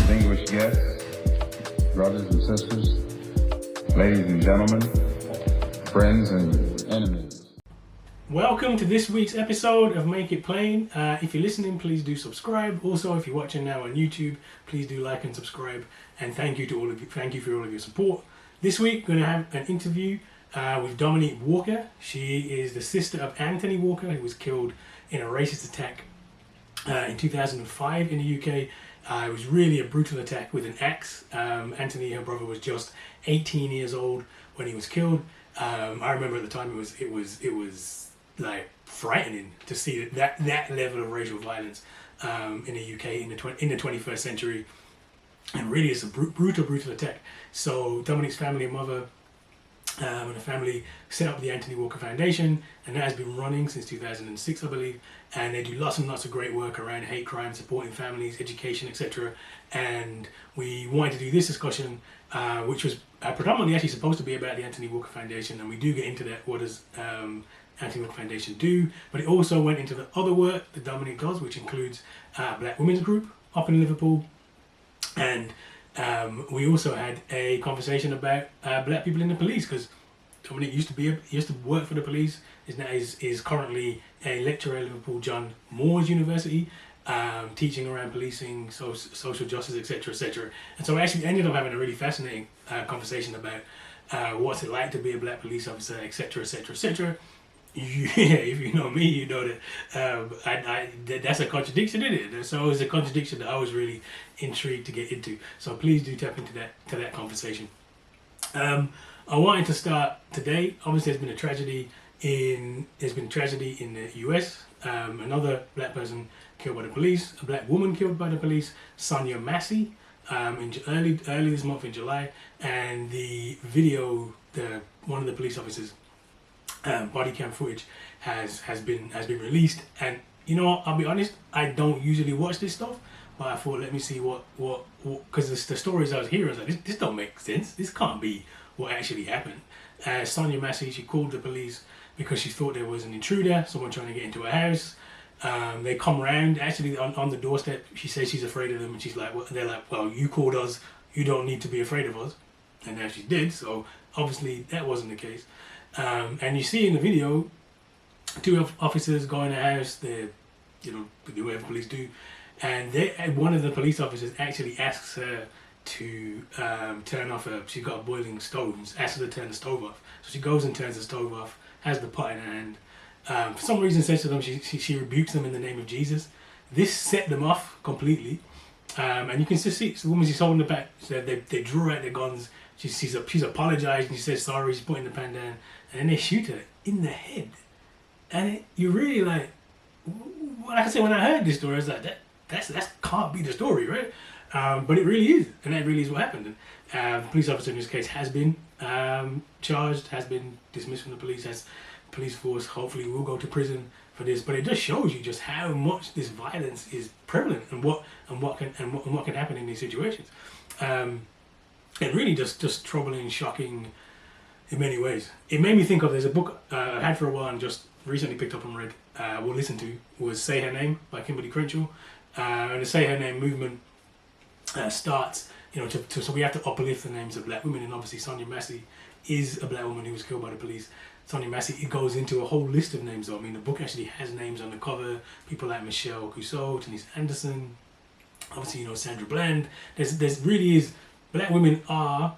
distinguished guests, brothers and sisters, ladies and gentlemen, friends and enemies. Welcome to this week's episode of Make It Plain. If you're listening, please do subscribe. Also, if you're watching now on YouTube, please do like and subscribe. And thank you to all of you. Thank you for all of your support. This week, we're going to have an interview with Dominque Walker. She is the sister of Anthony Walker, who was killed in a racist attack in 2005 in the UK. It was really a brutal attack with an axe. Anthony, her brother, was just 18 years old when he was killed. I remember at the time it was like frightening to see that level of racial violence in the UK in the 21st century, and really it's a brutal attack. So Dominique's family and mother and the family set up the Anthony Walker Foundation, and that has been running since 2006, I believe, and they do lots and lots of great work around hate crime, supporting families, education, etc. And we wanted to do this discussion, which was predominantly actually supposed to be about the Anthony Walker Foundation, and we do get into that. What does Anthony Walker Foundation do? But it also went into the other work that Dominque does, which includes Black Women's Group up in Liverpool, and we also had a conversation about black people in the police, because Dominque used to work for the police. Is currently a lecturer at Liverpool John Moores University, teaching around policing, social justice, etc., etc. And so I actually ended up having a really fascinating conversation about what's it like to be a black police officer, etc., etc., etc. If you know me, you know that that's a contradiction, isn't it? So it's a contradiction that I was really intrigued to get into. So please do tap into that conversation. I wanted to start today. Obviously, there's been tragedy in the US. Another black person killed by the police. A black woman killed by the police. Sonya Massey. In early this month in July, and the video, one of the police officers' body cam footage has been released. And you know what, I'll be honest, I don't usually watch this stuff, but I thought, let me see what because the stories I was hearing, I was like, this don't make sense. This can't be what actually happened. Sonya Massey, she called the police because she thought there was an intruder, someone trying to get into her house. They come round, actually on the doorstep. She says she's afraid of them, and she's like, they're like, well, you called us, you don't need to be afraid of us. And now she did, so obviously that wasn't the case. And you see in the video, two officers go in the house, they do whatever police do, and one of the police officers actually asks her to turn off she's got a boiling stove, asks her to turn the stove off. So she goes and turns the stove off, has the pot in her hand. For some reason says to them, she rebukes them in the name of Jesus. This set them off completely. And you can just see the woman, she's holding the back, so they draw out their guns. She's apologized, and she says sorry, she's putting the pan down, and then they shoot her in the head. And you really like I said, when I heard this story, I was like, that can't be the story, right? But it really is, and that really is what happened. And the police officer in this case has been charged, has been dismissed from the police, has police force, hopefully will go to prison for this. But it just shows you just how much this violence is prevalent, and what can happen in these situations. And really just troubling and shocking in many ways. It made me think of, there's a book I've had for a while and just recently picked up and read, or listened to, was Say Her Name by Kimberly Crenshaw. And the Say Her Name movement starts, so we have to uplift the names of black women, and obviously Sonya Massey is a black woman who was killed by the police. Sonya Massey, it goes into a whole list of names though. I mean, the book actually has names on the cover, people like Michelle Cusseau, Denise Anderson, obviously, Sandra Bland. There's really is, black women are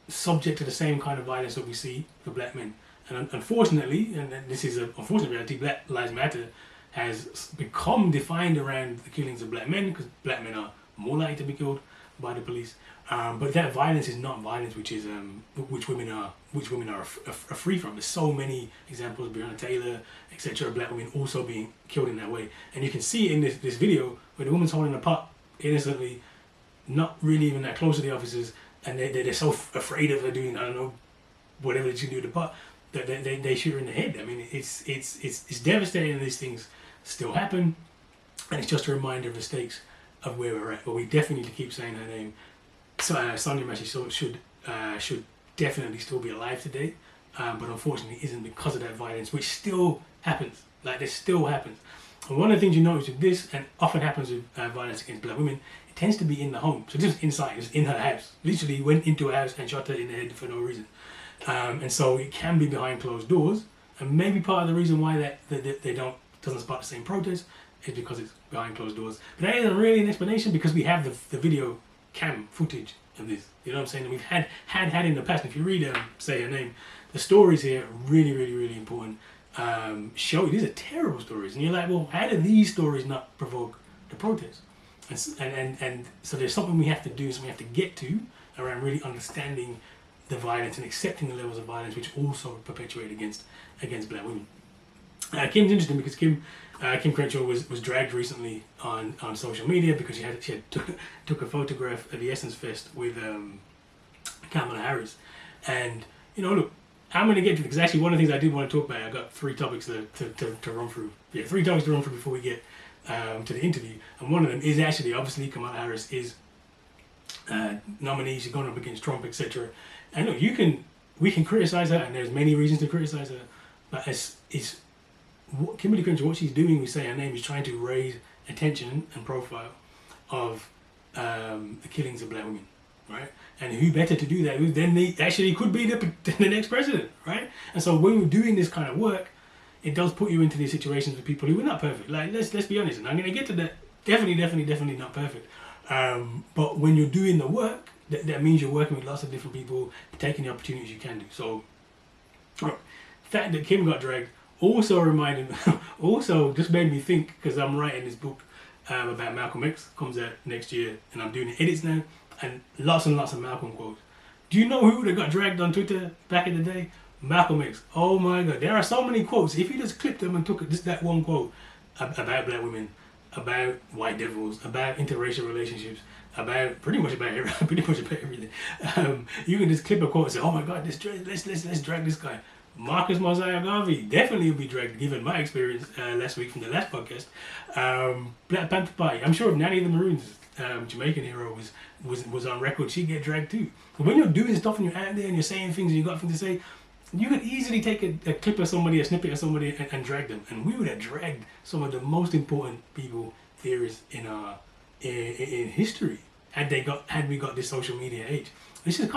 subject to the same kind of violence that we see for black men. And unfortunately, and this is an unfortunate reality, Black Lives Matter has become defined around the killings of black men, because black men are more likely to be killed by the police. But that violence is not violence which women are free from. There's so many examples, Breonna Taylor, etc., black women also being killed in that way. And you can see in this video where the woman's holding a pot innocently, not really even that close to the officers, and they're so afraid of her doing, I don't know, whatever she can do with the pot, that they shoot her in the head. I mean, it's devastating that these things still happen, and it's just a reminder of the stakes of where we're at. But we definitely need to keep saying her name. So Sonya Massey should definitely still be alive today, but unfortunately isn't, because of that violence, which still happens. Like, this still happens. And one of the things you notice with this, and often happens with violence against black women, it tends to be in the home. So just inside, just in her house. Literally went into her house and shot her in the head for no reason. And so it can be behind closed doors. And maybe part of the reason why they doesn't spark the same protest is because it's behind closed doors. But that isn't really an explanation because we have the video cam footage of this. You know what I'm saying? And we've had in the past. If you read Say Her Name, the stories here are really, really, really important. These are terrible stories, and you're like, well, how do these stories not provoke the protest? And so there's something we have to do, something we have to get to around really understanding the violence and accepting the levels of violence which also perpetuate against black women. Kim's interesting because Kim Crenshaw was dragged recently on social media because she had took a photograph at the Essence Fest with Kamala Harris, and look, I'm going to get to, because actually one of the things I did want to talk about, I got 3 topics to run through. Yeah, 3 topics to run through before we get to the interview, and one of them is actually obviously Kamala Harris is nominee. She's going up against Trump, etc. And look, we can criticize her, and there's many reasons to criticize her, but Kimberly Crenshaw, what she's doing with Say Her Name is trying to raise attention and profile of the killings of black women, right? And who better to do that than actually could be the next president, right? And so when we're doing this kind of work, it does put you into these situations with people who are not perfect. Like, let's be honest, and I'm going to get to that. Definitely not perfect. But when you're doing the work, that means you're working with lots of different people, taking the opportunities you can do. So, the fact that Kim got dragged also just made me think, because I'm writing this book about Malcolm X, comes out next year, and I'm doing the edits now, and lots of Malcolm quotes. Do you know who would have got dragged on Twitter back in the day? Malcolm X. Oh my God, there are so many quotes. If you just clipped them and took just that one quote about black women, about white devils, about interracial relationships, about pretty much about everything, you can just clip a quote and say, oh my God, let's drag this guy. Marcus Mosiah Garvey definitely will be dragged, given my experience last week from the last podcast. Black Panther Party. I'm sure if Nanny the Maroons, Jamaican hero, was on record, she'd get dragged too. But when you're doing stuff and you're out there and you're saying things and you got things to say, you could easily take a clip of somebody, a snippet of somebody, and drag them. And we would have dragged some of the most important people, theorists in history, had we got this social media age. This is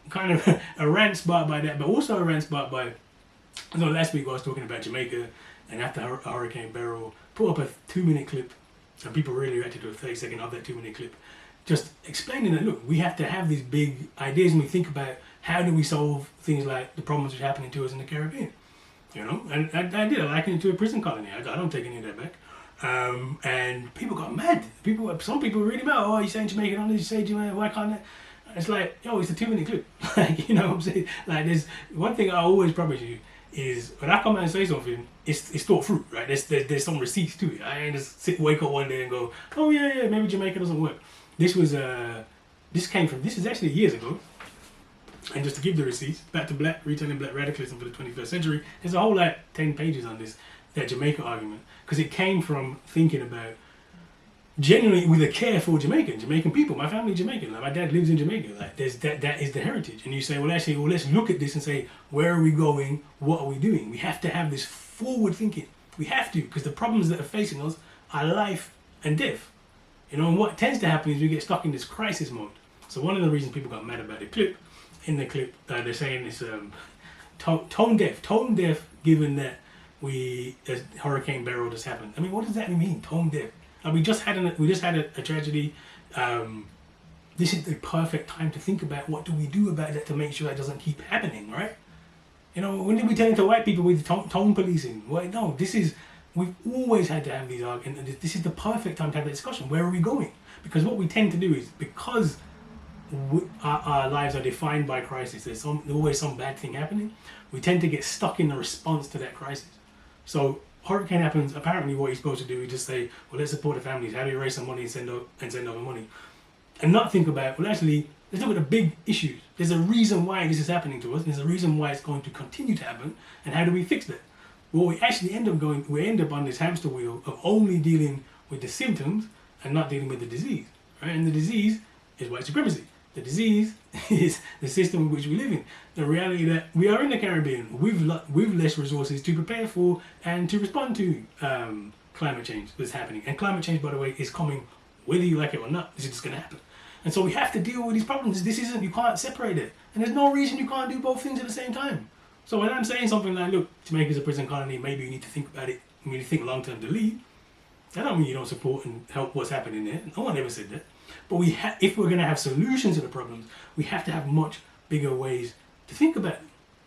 kind of a rant sparked by that, but also a rant sparked by, last week I was talking about Jamaica, and after Hurricane Beryl, put up a 2-minute clip, and people really reacted to a 30-second of that 2-minute clip, just explaining that, look, we have to have these big ideas when we think about how do we solve things like the problems which are happening to us in the Caribbean, and I did, I likened it to a prison colony. I don't take any of that back. And people got mad. Some people were really mad. Oh, you're saying Jamaican on this, you say Jamaican, why can't that? It's like, yo, it's a 2-minute clip. Like, you know what I'm saying? Like, there's one thing I always promise you is when I come out and say something, it's thought through, right? There's some receipts to it. I ain't just wake up one day and go, oh yeah, maybe Jamaica doesn't work. This is actually years ago. And just to give the receipts, Back to Black, Returning Black Radicalism for the 21st Century, there's a whole 10 pages on this, that Jamaica argument. Because it came from thinking about, genuinely with a care for Jamaican people. My family's Jamaican. Like, my dad lives in Jamaica. Like, that is the heritage. And you say, let's look at this and say, where are we going? What are we doing? We have to have this forward thinking. We have to, because the problems that are facing us are life and death. And what tends to happen is we get stuck in this crisis mode. So one of the reasons people got mad about the clip, in the clip, they're saying it's tone deaf, given that Hurricane Beryl just happened. I mean, what does that mean, tone deaf? We just had a tragedy. This is the perfect time to think about what do we do about that to make sure that doesn't keep happening, right? When did we turn into white people with tone policing? Well, no, we've always had to have these arguments, and this is the perfect time to have that discussion. Where are we going? Because what we tend to do is, because our lives are defined by crisis, there's always some bad thing happening, we tend to get stuck in the response to that crisis. So hurricane happens, apparently what you're supposed to do is just say, well, let's support the families, how do we raise some money and send over money? And not think about, well, actually, let's look at the big issues. There's a reason why this is happening to us, and there's a reason why it's going to continue to happen, and how do we fix that? Well, we actually end up on this hamster wheel of only dealing with the symptoms and not dealing with the disease, right? And the disease is white supremacy. The disease is the system in which we live in. The reality that we are in the Caribbean with less resources to prepare for and to respond to climate change that's happening. And climate change, by the way, is coming Whether you like it or not, this is just going to happen. And so we have to deal with these problems. You can't separate it. And there's no reason you can't do both things at the same time. So when I'm saying something like, look, Jamaica's a prison colony, maybe you need to think about it, you need to think long-term to leave, that don't mean you don't support and help what's happening there. No one ever said that. But if we're going to have solutions to the problems, we have to have much bigger ways to think about it,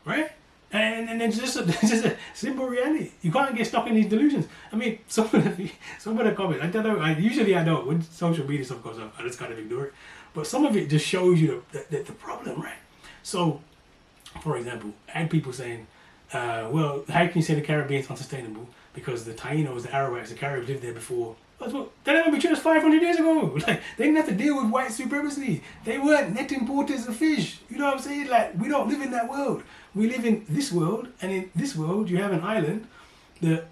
right? And it's just a simple reality. You can't get stuck in these delusions. I mean, some of the comments, I don't know, usually I don't. When social media stuff goes up, I just kind of ignore it. But some of it just shows you the problem, right? So, for example, I had people saying, well, how can you say the Caribbean's unsustainable? Because the Tainos, the Arawaks, the Caribs lived there before. Well, they didn't be just 500 years ago. Like, they didn't have to deal with white supremacy. They weren't net importers of fish. You know what I'm saying? Like, we don't live in that world. We live in this world, and in this world, you have an island that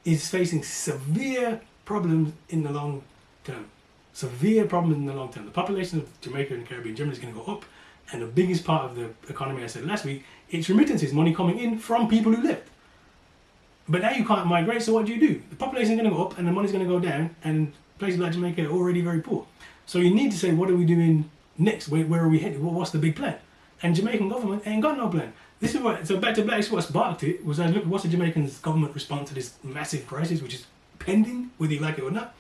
is facing severe problems in the long term. Severe problems in the long term. The population of Jamaica and the Caribbean generally is going to go up, and the biggest part of the economy, I said last week, it's remittances, money coming in from people who left. But now you can't migrate, so what do? The population is going to go up and the money's going to go down, and places like Jamaica are already very poor. So you need to say, what are we doing next? Where are we headed? What's the big plan? And Jamaican government ain't got no plan. This is what, so back to Black, what sparked it was, I look, what's the Jamaican government response to this massive crisis, which is pending, whether you like it or not?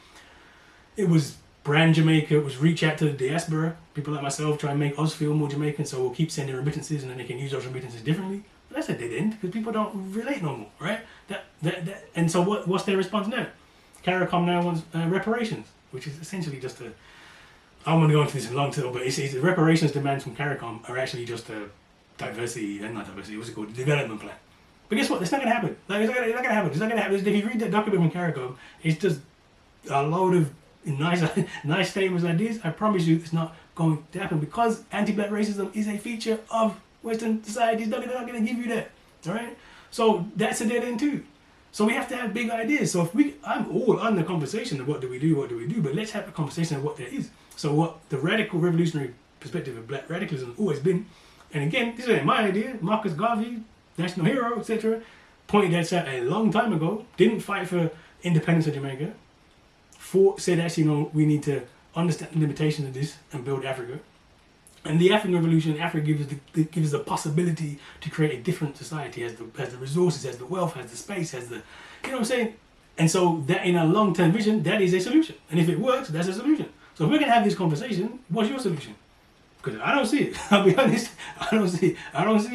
It was brand Jamaica, it was reach out to the diaspora, people like myself try and make us feel more Jamaican, so we'll keep sending remittances and then they can use those remittances differently. But that's a dead end, because people don't relate no more, right? And so what's their response now? CARICOM now wants reparations, which is essentially just a, I don't want to go into this in long term, but it's the reparations demands from CARICOM are actually just a diversity, and not diversity, what's it called, development plan. But guess what, it's not going to happen. Like, it's not going to happen. It's not going to happen. If you read that document from CARICOM, it's just a load of nice statements like this. I promise you it's not going to happen, because anti-black racism is a feature of Western society. They're not going to give you that, all right? So that's a dead end too. So we have to have big ideas. So I'm all on the conversation of what do we do, but let's have a conversation of what there is. So what the radical revolutionary perspective of black radicalism has always been, and again, this ain't my idea, Marcus Garvey, national hero, etc., pointed that out a long time ago, didn't fight for independence of Jamaica, said actually, no, we need to understand the limitations of this and build Africa. And the African Revolution, Africa gives us the possibility to create a different society, has the resources, has the wealth, has the space, has the, you know what I'm saying? And so that in a long-term vision, that is a solution. And if it works, that's a solution. So if we're going to have this conversation, what's your solution? Because I don't see it. I'll be honest, I don't see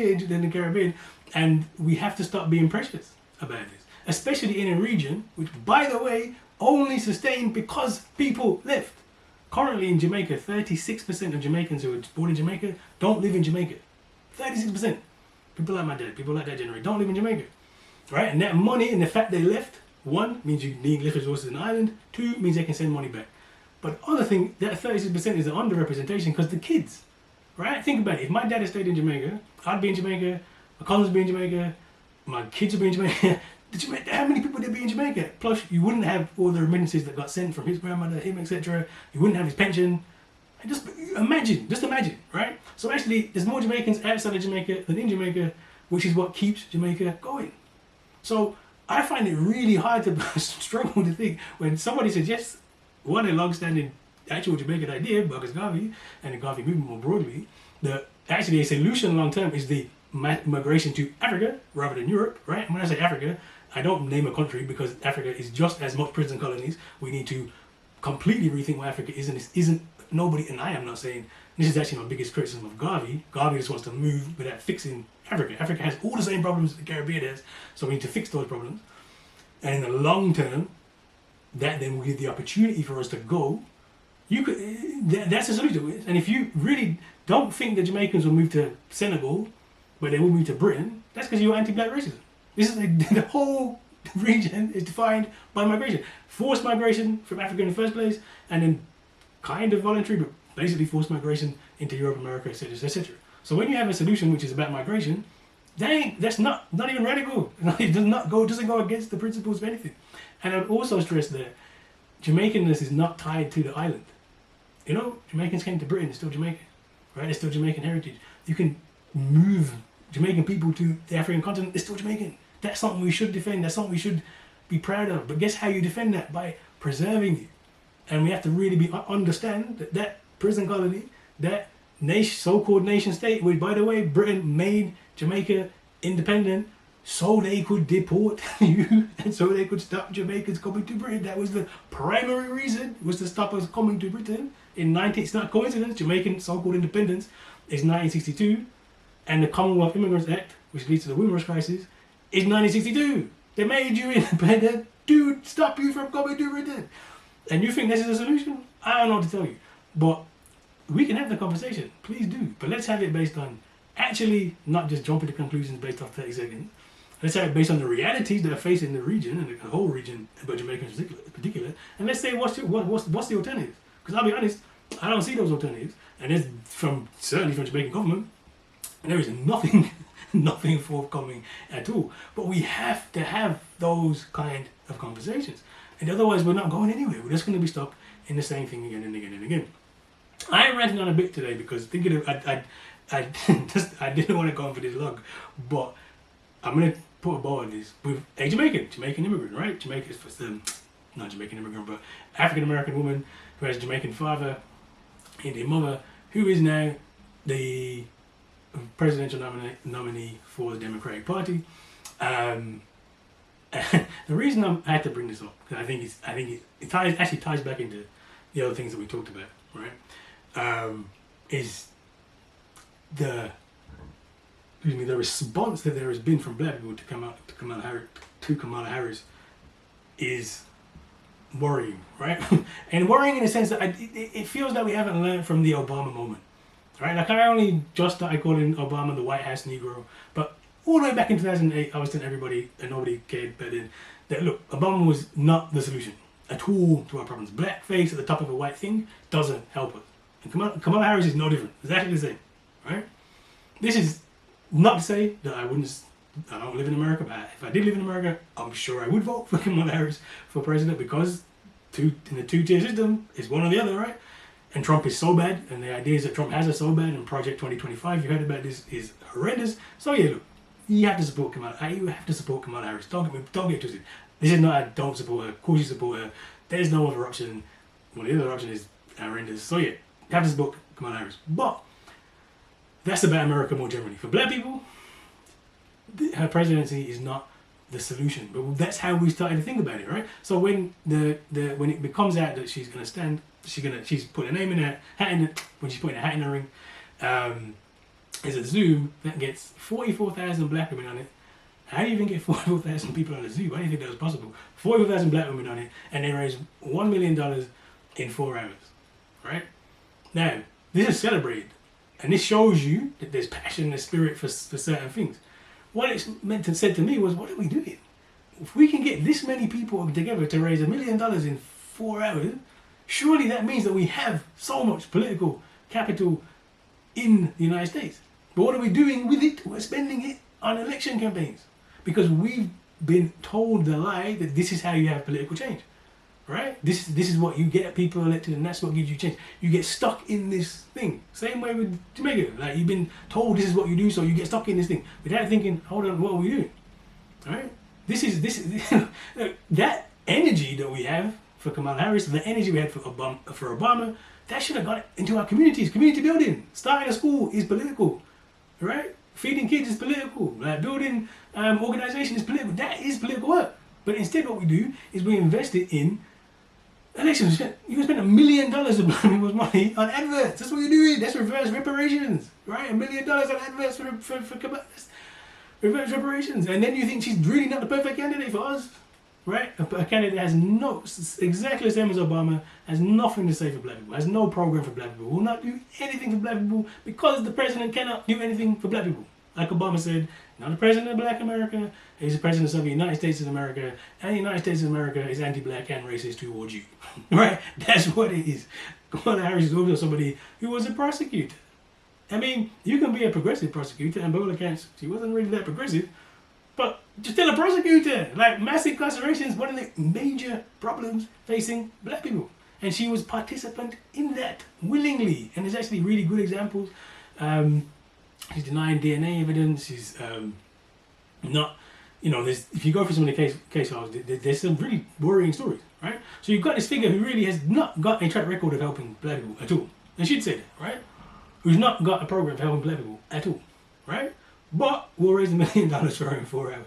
it in the Caribbean. And we have to stop being precious about this, especially in a region which, by the way, only sustained because people left. Currently in Jamaica, 36% of Jamaicans who are born in Jamaica don't live in Jamaica. 36%. People like my dad, people like that generation, don't live in Jamaica. Right? And that money and the fact they left, one, means you need less resources in the island. Two, means they can send money back. But other thing, that 36% is an underrepresentation because the kids, right? Think about it. If my dad had stayed in Jamaica, I'd be in Jamaica, my cousins would be in Jamaica, my kids would be in Jamaica. How many people would there be in Jamaica? Plus, you wouldn't have all the remittances that got sent from his grandmother, him, etc. You wouldn't have his pension. And just imagine, right? So actually, there's more Jamaicans outside of Jamaica than in Jamaica, which is what keeps Jamaica going. So I find it really hard to struggle to think when somebody suggests one, a long-standing actual Jamaican idea, Marcus Garvey, and the Garvey movement more broadly, that actually a solution long-term is the migration to Africa rather than Europe, right? And when I say Africa, I don't name a country because Africa is just as much prison colonies. We need to completely rethink what Africa is, and this isn't nobody, and I am not saying, this is actually my biggest criticism of Garvey. Garvey just wants to move without fixing Africa. Africa has all the same problems the Caribbean has, so we need to fix those problems. And in the long term, that then will give the opportunity for us to go. That's a solution. And if you really don't think the Jamaicans will move to Senegal, but they will move to Britain, that's because you're anti-black racism. This is the whole region is defined by migration. Forced migration from Africa in the first place, and then kind of voluntary, but basically forced migration into Europe, America, etc., etc. So when you have a solution which is about migration, that's not even radical. It doesn't go against the principles of anything. And I'd also stress that Jamaicanness is not tied to the island. You know, Jamaicans came to Britain, they're still Jamaican, right? They're still Jamaican heritage. You can move Jamaican people to the African continent, they're still Jamaican. That's something we should defend, that's something we should be proud of. But guess how you defend that? By preserving it. And we have to really understand that prison colony, that so-called nation state, which, by the way, Britain made Jamaica independent so they could deport you and so they could stop Jamaicans coming to Britain. That was the primary reason, was to stop us coming to Britain. It's not a coincidence, Jamaican so-called independence is 1962, and the Commonwealth Immigrants Act, which leads to the Wilderness Crisis, is 1962. They made you independent to stop you from coming to Britain. And you think this is a solution? I don't know what to tell you. But we can have the conversation. Please do. But let's have it based on actually not just jumping to conclusions based off 30 seconds. Let's have it based on the realities that are facing the region and the whole region, but Jamaica in particular. And let's say what's the alternatives? Because I'll be honest, I don't see those alternatives. And there's certainly from Jamaican government, there is nothing forthcoming at all. But we have to have those kind of conversations. And otherwise, we're not going anywhere. We're just going to be stuck in the same thing again and again and again. I am ranting on a bit today because thinking of, I didn't want to go on for this long, but I'm going to put a bow on this with a Jamaican immigrant, right? Jamaica's first, not Jamaican immigrant, but African American woman who has a Jamaican father, Indian mother, who is now the presidential nominee for the Democratic Party. The reason I had to bring this up, because I think it actually ties back into the other things that we talked about, right? Is the response that there has been from black people to Kamala Harris is worrying, right? And worrying in the sense that it feels that we haven't learned from the Obama moment, right? Like I only just started calling Obama the White House Negro, but all the way back in 2008, I was telling everybody, and nobody cared better than that. Look, Obama was not the solution at all to our problems. Blackface at the top of a white thing doesn't help us. And Kamala Harris is no different. It's exactly the same, right? This is not to say that I don't live in America, but if I did live in America, I'm sure I would vote for Kamala Harris for president, because in the two-tier system, it's one or the other, right? And Trump is so bad, and the ideas that Trump has are so bad, and Project 2025, you heard about this, is horrendous. So yeah, look, you have to support Kamala. You have to support Kamala Harris. Don't get twisted. This is not I don't support her. Of course you support her. There's no other option. Well, the other option is horrendous. So yeah, you have to support Kamala Harris. But that's about America more generally. For black people, her presidency is not the solution. But that's how we started to think about it, right? So when when it becomes out that she's gonna stand, she's put her name in her hat when she's putting her hat in the ring. Is a Zoom that gets 44,000 black women on it. How do you even get 44,000 people on a Zoom? I didn't think that was possible. 44,000 black women on it, and they raised $1 million in 4 hours, right? Now, this is celebrated, and this shows you that there's passion and spirit for certain things. What it's meant to say to me was, what are we doing? If we can get this many people together to raise $1 million in 4 hours, surely that means that we have so much political capital in the United States. But what are we doing with it? We're spending it on election campaigns because we've been told the lie that this is how you have political change, right? This is what you get people elected, and that's what gives you change. You get stuck in this thing. Same way with Jamaica. Like, you've been told this is what you do, so you get stuck in this thing without thinking, hold on, what are we doing? All right? This is that energy that we have for Kamala Harris, the energy we had for Obama, that should have got into our communities. Community building, starting a school is political, right? Feeding kids is political. Like building organization is political. That is political work. But instead, what we do is we invest it in elections. You can spend $1 million of black people's money on adverts. That's what you're doing. That's reverse reparations, right? $1 million on adverts for reverse reparations. And then you think she's really not the perfect candidate for us, right? A candidate that has exactly the same as Obama, has nothing to say for black people, has no program for black people, will not do anything for black people because the president cannot do anything for black people. Like Obama said, not the president of Black America, he's the president of the United States of America, and the United States of America is anti-black and racist towards you, right? That's what it is. Kamala Harris is also somebody who was a prosecutor. I mean, you can be a progressive prosecutor, and by all accounts, she wasn't really that progressive, but you're still a prosecutor. Like, mass incarceration is one of the major problems facing black people. And she was participant in that willingly. And there's actually really good examples. She's denying DNA evidence. She's not, if you go through some of the case files, there's some really worrying stories, right? So you've got this figure who really has not got a track record of helping black people at all. And she'd say that, right? Who's not got a program for helping black people at all, right? But we'll raise $1 million for her in 4 hours.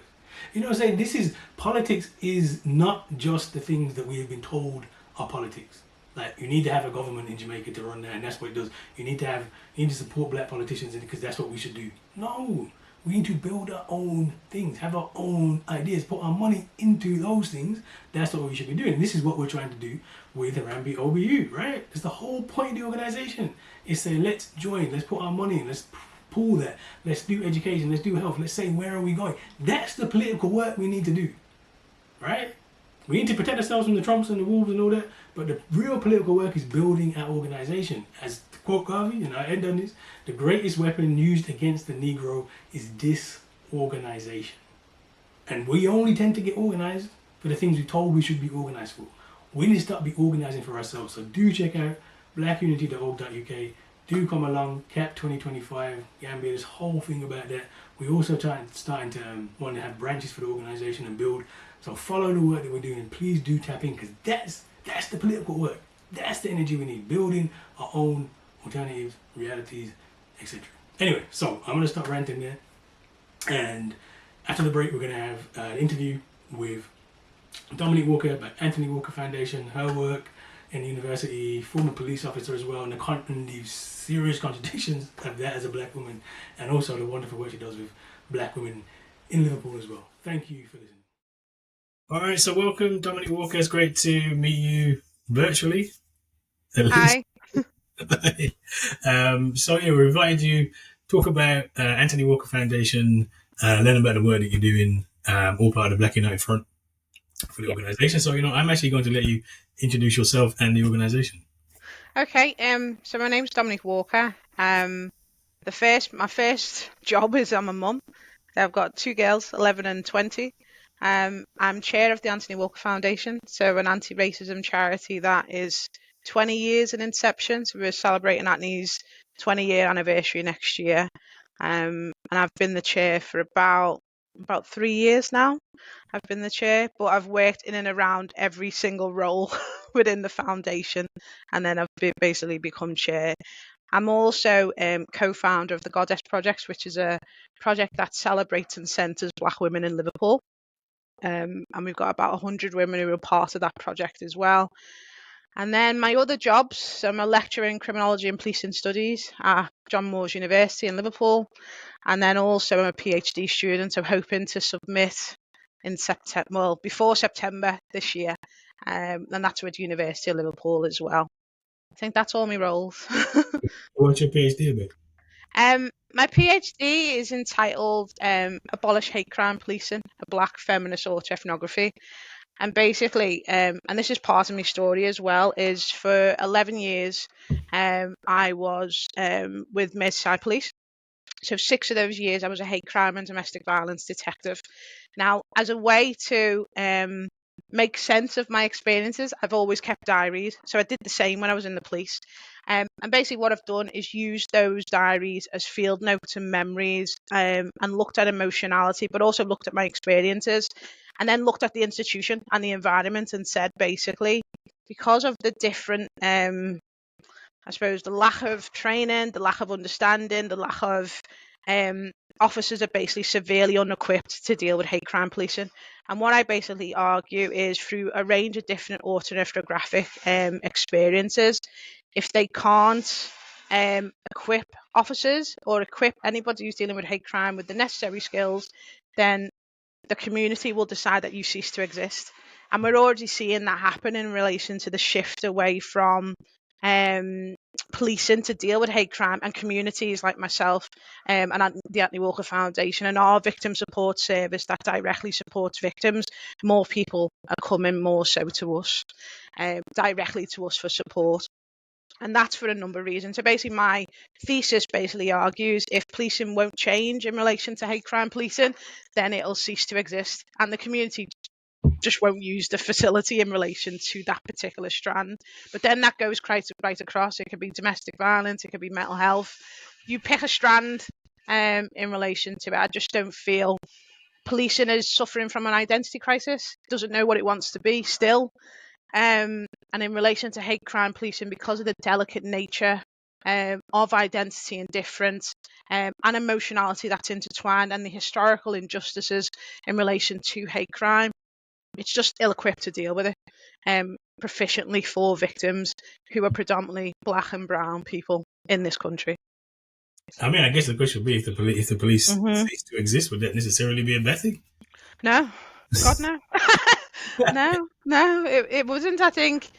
You know what I'm saying? Politics is not just the things that we have been told are politics. Like, you need to have a government in Jamaica to run that, and that's what it does. You need to support black politicians because that's what we should do. No, we need to build our own things, have our own ideas, put our money into those things. That's what we should be doing. And this is what we're trying to do with Harambee OBU, right? It's the whole point of the organization. It's saying, let's join, let's put our money in, let's pool that, let's do education, let's do health, let's say, where are we going? That's the political work we need to do, right? We need to protect ourselves from the Trumps and the wolves and all that, but the real political work is building our organization. As to quote Garvey, and I end on this, the greatest weapon used against the Negro is disorganization. And we only tend to get organized for the things we're told we should be organized for. We need to start be organizing for ourselves. So do check out blackunity.org.uk. Do come along, CAP 2025, Gambia, this whole thing about that. We also starting to want to have branches for the organization and build. So follow the work that we're doing, and please do tap in, because that's the political work. That's the energy we need, building our own alternatives, realities, etc. Anyway, so I'm going to start ranting there. And after the break, we're going to have an interview with Dominque Walker by Anthony Walker Foundation, her work in the university, former police officer as well, and the serious contradictions of that as a black woman, and also the wonderful work she does with black women in Liverpool as well. Thank you for listening. All right, so welcome, Dominque Walker. It's great to meet you virtually. Hi. So yeah, we invited you to talk about Anthony Walker Foundation, learn about the work that you're doing, all part of the Black United Front for the organisation. So, I'm actually going to let you introduce yourself and the organisation. Okay. So my name's Dominque Walker. My first job is I'm a mum. I've got 2 girls, 11 and 20. I'm chair of the Anthony Walker Foundation, so an anti-racism charity that is 20 years in inception. So we're celebrating Anthony's 20-year anniversary next year. And I've been the chair for about 3 years now. I've been the chair, but I've worked in and around every single role within the foundation, and then I've basically become chair. I'm also co-founder of the Goddess Project, which is a project that celebrates and centres Black women in Liverpool. And we've got about 100 women who are part of that project as well. And then my other jobs, so I'm a lecturer in criminology and policing studies at John Moores University in Liverpool. And then also I'm a PhD student, so hoping to submit in September, well, before September this year. And that's with University of Liverpool as well. I think that's all my roles. What's your PhD about? My PhD is entitled Abolish Hate Crime Policing, a Black Feminist Autoethnography. And basically, and this is part of my story as well, is for 11 years I was with Merseyside Police. So 6 of those years I was a hate crime and domestic violence detective. Now, as a way to make sense of my experiences, I've always kept diaries. So I did the same when I was in the police. And basically what I've done is used those diaries as field notes and memories, and looked at emotionality, but also looked at my experiences, and then looked at the institution and the environment and said, basically, because of the different, I suppose, the lack of training, the lack of understanding, the lack of officers are basically severely unequipped to deal with hate crime policing. And what I basically argue is through a range of different autoethnographic experiences, if they can't equip officers or equip anybody who's dealing with hate crime with the necessary skills, then the community will decide that you cease to exist. And we're already seeing that happen in relation to the shift away from policing to deal with hate crime, and communities like myself and the Anthony Walker Foundation and our victim support service that directly supports victims, more people are coming more so to us, directly to us for support. And that's for a number of reasons. So basically my thesis basically argues if policing won't change in relation to hate crime policing, then it'll cease to exist, and the community just won't use the facility in relation to that particular strand. But then that goes right across. It could be domestic violence, it could be mental health. You pick a strand in relation to it. I just don't feel policing is suffering from an identity crisis, doesn't know what it wants to be still. And in relation to hate crime policing, because of the delicate nature of identity and difference and emotionality that's intertwined, and the historical injustices in relation to hate crime, it's just ill-equipped to deal with it proficiently for victims who are predominantly black and brown people in this country. I mean, I guess the question would be, if the police cease to exist, would that necessarily be a bad thing? No, God, no. no, it wasn't. I think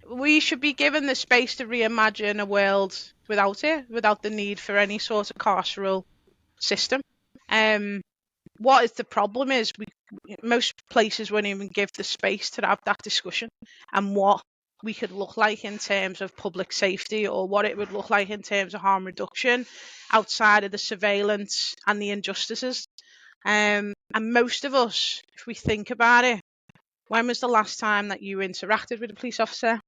we should be given the space to reimagine a world without it, without the need for any sort of carceral system. What is the problem is most places won't even give the space to have that discussion, and what we could look like in terms of public safety, or what it would look like in terms of harm reduction outside of the surveillance and the injustices. And most of us, if we think about it, when was the last time that you interacted with a police officer?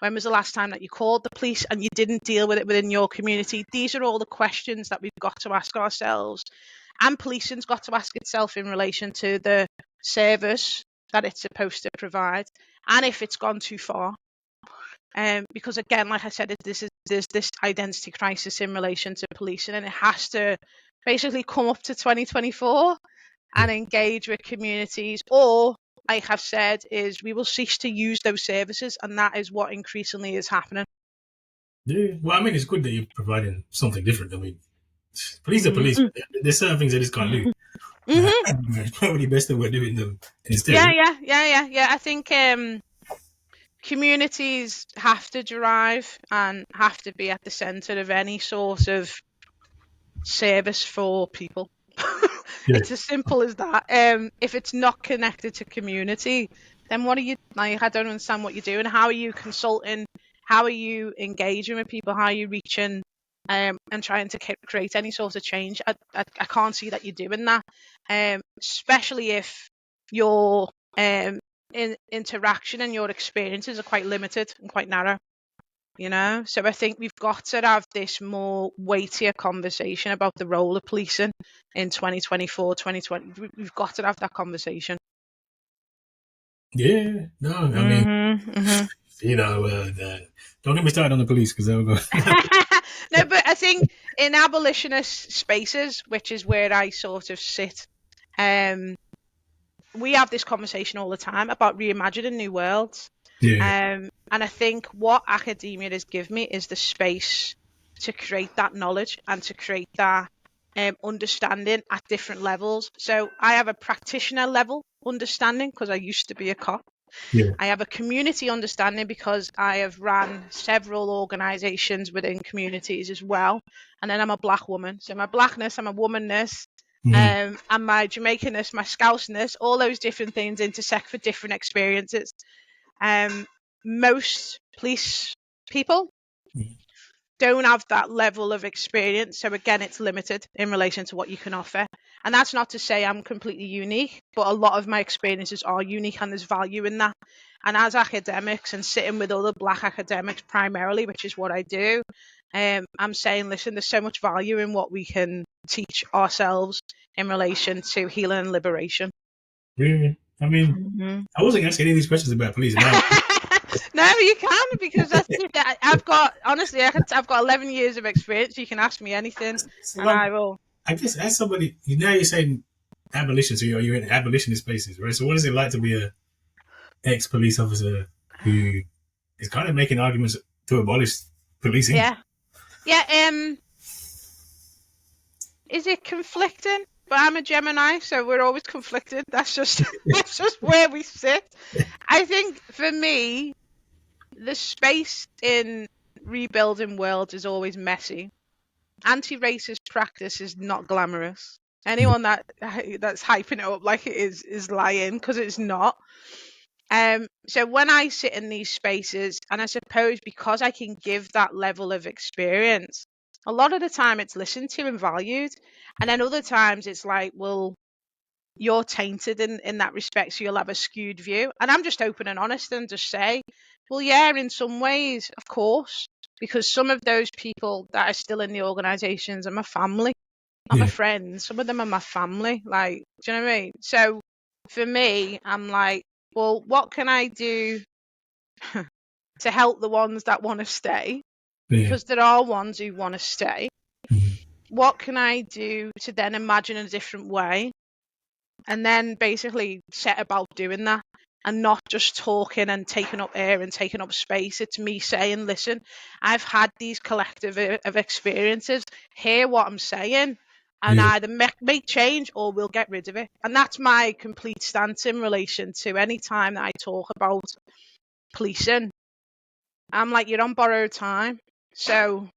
When was the last time that you called the police and you didn't deal with it within your community? These are all the questions that we've got to ask ourselves. And policing's got to ask itself in relation to the service that it's supposed to provide, and if it's gone too far. Because again, like I said, there's this identity crisis in relation to policing, and it has to basically come up to 2024 and engage with communities, or like I've said, is we will cease to use those services, and that is what increasingly is happening. Yeah, well, I mean, it's good that you're providing something different. I mean, police are police. There's certain things they just can't do. It's probably best that we're doing them instead. Yeah. I think communities have to drive and have to be at the centre of any sort of service for people. It's as simple as that. If it's not connected to community, then what are you like? I don't understand what you're doing. How are you consulting? How are you engaging with people? How are you reaching and trying to create any sort of change? I can't see that you're doing that, especially if your interaction and your experiences are quite limited and quite narrow. So I think we've got to have this more weightier conversation about the role of policing in 2024, 2020. We've got to have that conversation. Yeah, no, I mean, don't get me started on the police, because they'll go. No, but I think in abolitionist spaces, which is where I sort of sit, we have this conversation all the time about reimagining new worlds. Yeah. And I think what academia has given me is the space to create that knowledge and to create that understanding at different levels. So I have a practitioner level understanding because I used to be a cop. Yeah. I have a community understanding because I have ran several organisations within communities as well. And then I'm a black woman. So my blackness, I'm a womanness, and my Jamaicanness, my Scouseness, all those different things intersect for different experiences. Most police people don't have that level of experience. So again, it's limited in relation to what you can offer. And that's not to say I'm completely unique, but a lot of my experiences are unique, and there's value in that. And as academics and sitting with other black academics primarily, which is what I do, I'm saying, listen, there's so much value in what we can teach ourselves in relation to healing and liberation. Yeah. I mean, I wasn't asking any of these questions about police. No, you can, because I've got 11 years of experience. You can ask me anything, and I will. I guess as somebody, now you're saying abolition, so you're in abolitionist spaces, right? So what is it like to be a ex-police officer who is kind of making arguments to abolish policing? Yeah. Is it conflicting? But I'm a Gemini, so we're always conflicted. That's just where we sit. I think for me, the space in rebuilding worlds is always messy. Anti-racist practice is not glamorous. Anyone that's hyping it up like it is lying, because it's not. So when I sit in these spaces, and I suppose because I can give that level of experience, a lot of the time it's listened to and valued, and then other times it's like, well, you're tainted in that respect, so you'll have a skewed view. And I'm just open and honest and just say, well, yeah, in some ways, of course, because some of those people that are still in the organisations are my family, not my friends. Some of them are my family. Like, do you know what I mean? So for me, I'm like, well, what can I do to help the ones that want to stay, Yeah. because there are ones who want to stay. Mhm. What can I do to then imagine a different way? And then basically set about doing that, and not just talking and taking up air and taking up space. It's me saying, listen, I've had these collective of experiences. Hear what I'm saying, and Yeah. either make change or we'll get rid of it. And that's my complete stance in relation to any time that I talk about policing. I'm like, you're on borrowed time. So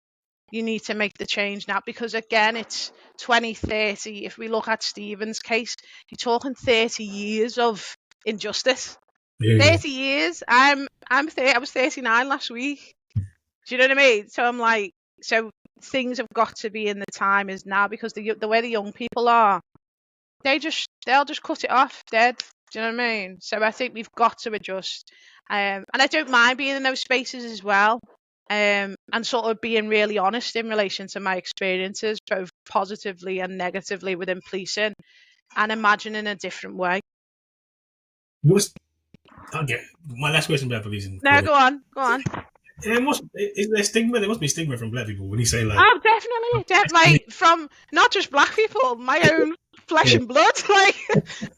you need to make the change now, because again, it's 2030. If we look at Stephen's case, you're talking 30 years of injustice. Yeah. 30 years. I was 39 last week. Do you know what I mean? So I'm like, so things have got to be in the time is now, because the way the young people are, they'll just cut it off dead. Do you know what I mean? So I think we've got to adjust. And I don't mind being in those spaces as well. And sort of being really honest in relation to my experiences, both positively and negatively within policing, and imagining a different way. Okay, my last question about policing. No, go on. Is there stigma? There must be stigma from black people when you say like. Oh, definitely. Like, from not just black people, my own flesh and blood, like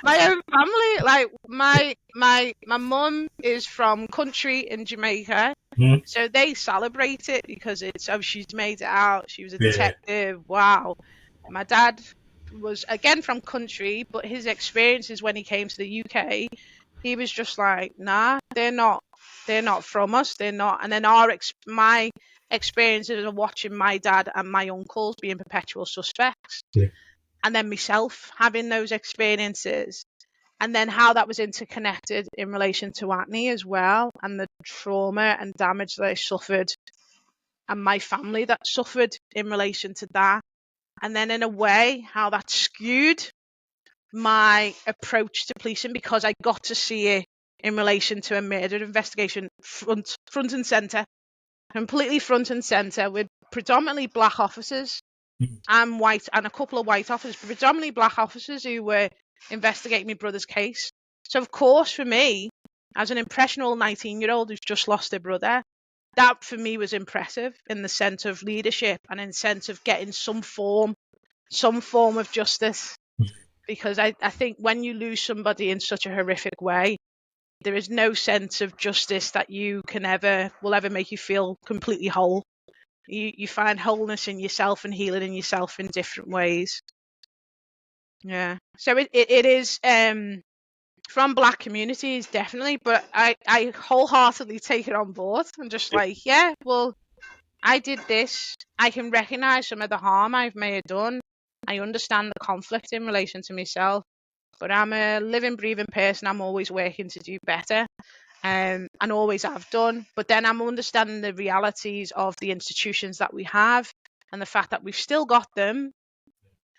my own family. Like my mum is from country in Jamaica, so they celebrate it because she's made it out. She was a detective. Wow. My dad was again from country, but his experiences when he came to the UK, he was just like, nah, they're not from us. They're not. And then my experiences of watching my dad and my uncles being perpetual suspects, and then myself having those experiences, and then how that was interconnected in relation to acne as well, and the trauma and damage that I suffered, and my family that suffered in relation to that, and then in a way how that skewed my approach to policing, because I got to see it in relation to a murder investigation front and centre, completely front and centre, with predominantly black officers and white, and a couple of white officers, but predominantly black officers who were investigating my brother's case. So of course, for me, as an impressionable 19-year-old who's just lost their brother, that for me was impressive in the sense of leadership and in the sense of getting some form of justice. Because I think when you lose somebody in such a horrific way, there is no sense of justice that will ever make you feel completely whole. You find wholeness in yourself and healing in yourself in different ways. Yeah. So it is from black communities, definitely, but I wholeheartedly take it on board. I'm just like, yeah, well, I did this. I can recognise some of the harm I may have done. I understand the conflict in relation to myself, but I'm a living, breathing person. I'm always working to do better, and always have done. But then I'm understanding the realities of the institutions that we have, and the fact that we've still got them.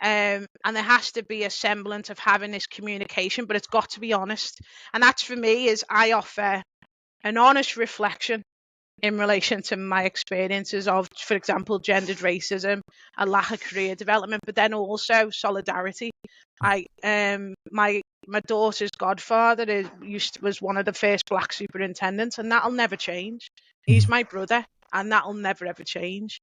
And there has to be a semblance of having this communication, but it's got to be honest. And that's, for me, is I offer an honest reflection in relation to my experiences of, for example, gendered racism, a lack of career development, but then also solidarity. My daughter's godfather was one of the first black superintendents, and that'll never change. He's my brother, and that'll never ever change.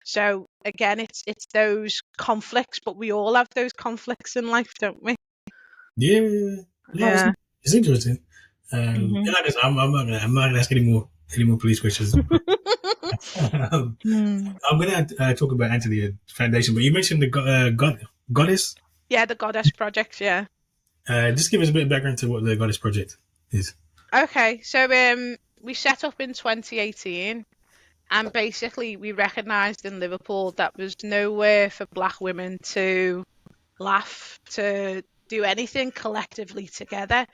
So again, it's those conflicts, but we all have those conflicts in life, don't we? Yeah. It's interesting. And like I said, I'm not gonna ask any more police questions. I'm gonna talk about Anthony Foundation, but you mentioned the Goddess. Yeah, the Goddess Project. Yeah. Just give us a bit of background to what the Goddess Project is. Okay, so we set up in 2018, and basically we recognised in Liverpool that there's nowhere for black women to laugh, to do anything collectively together,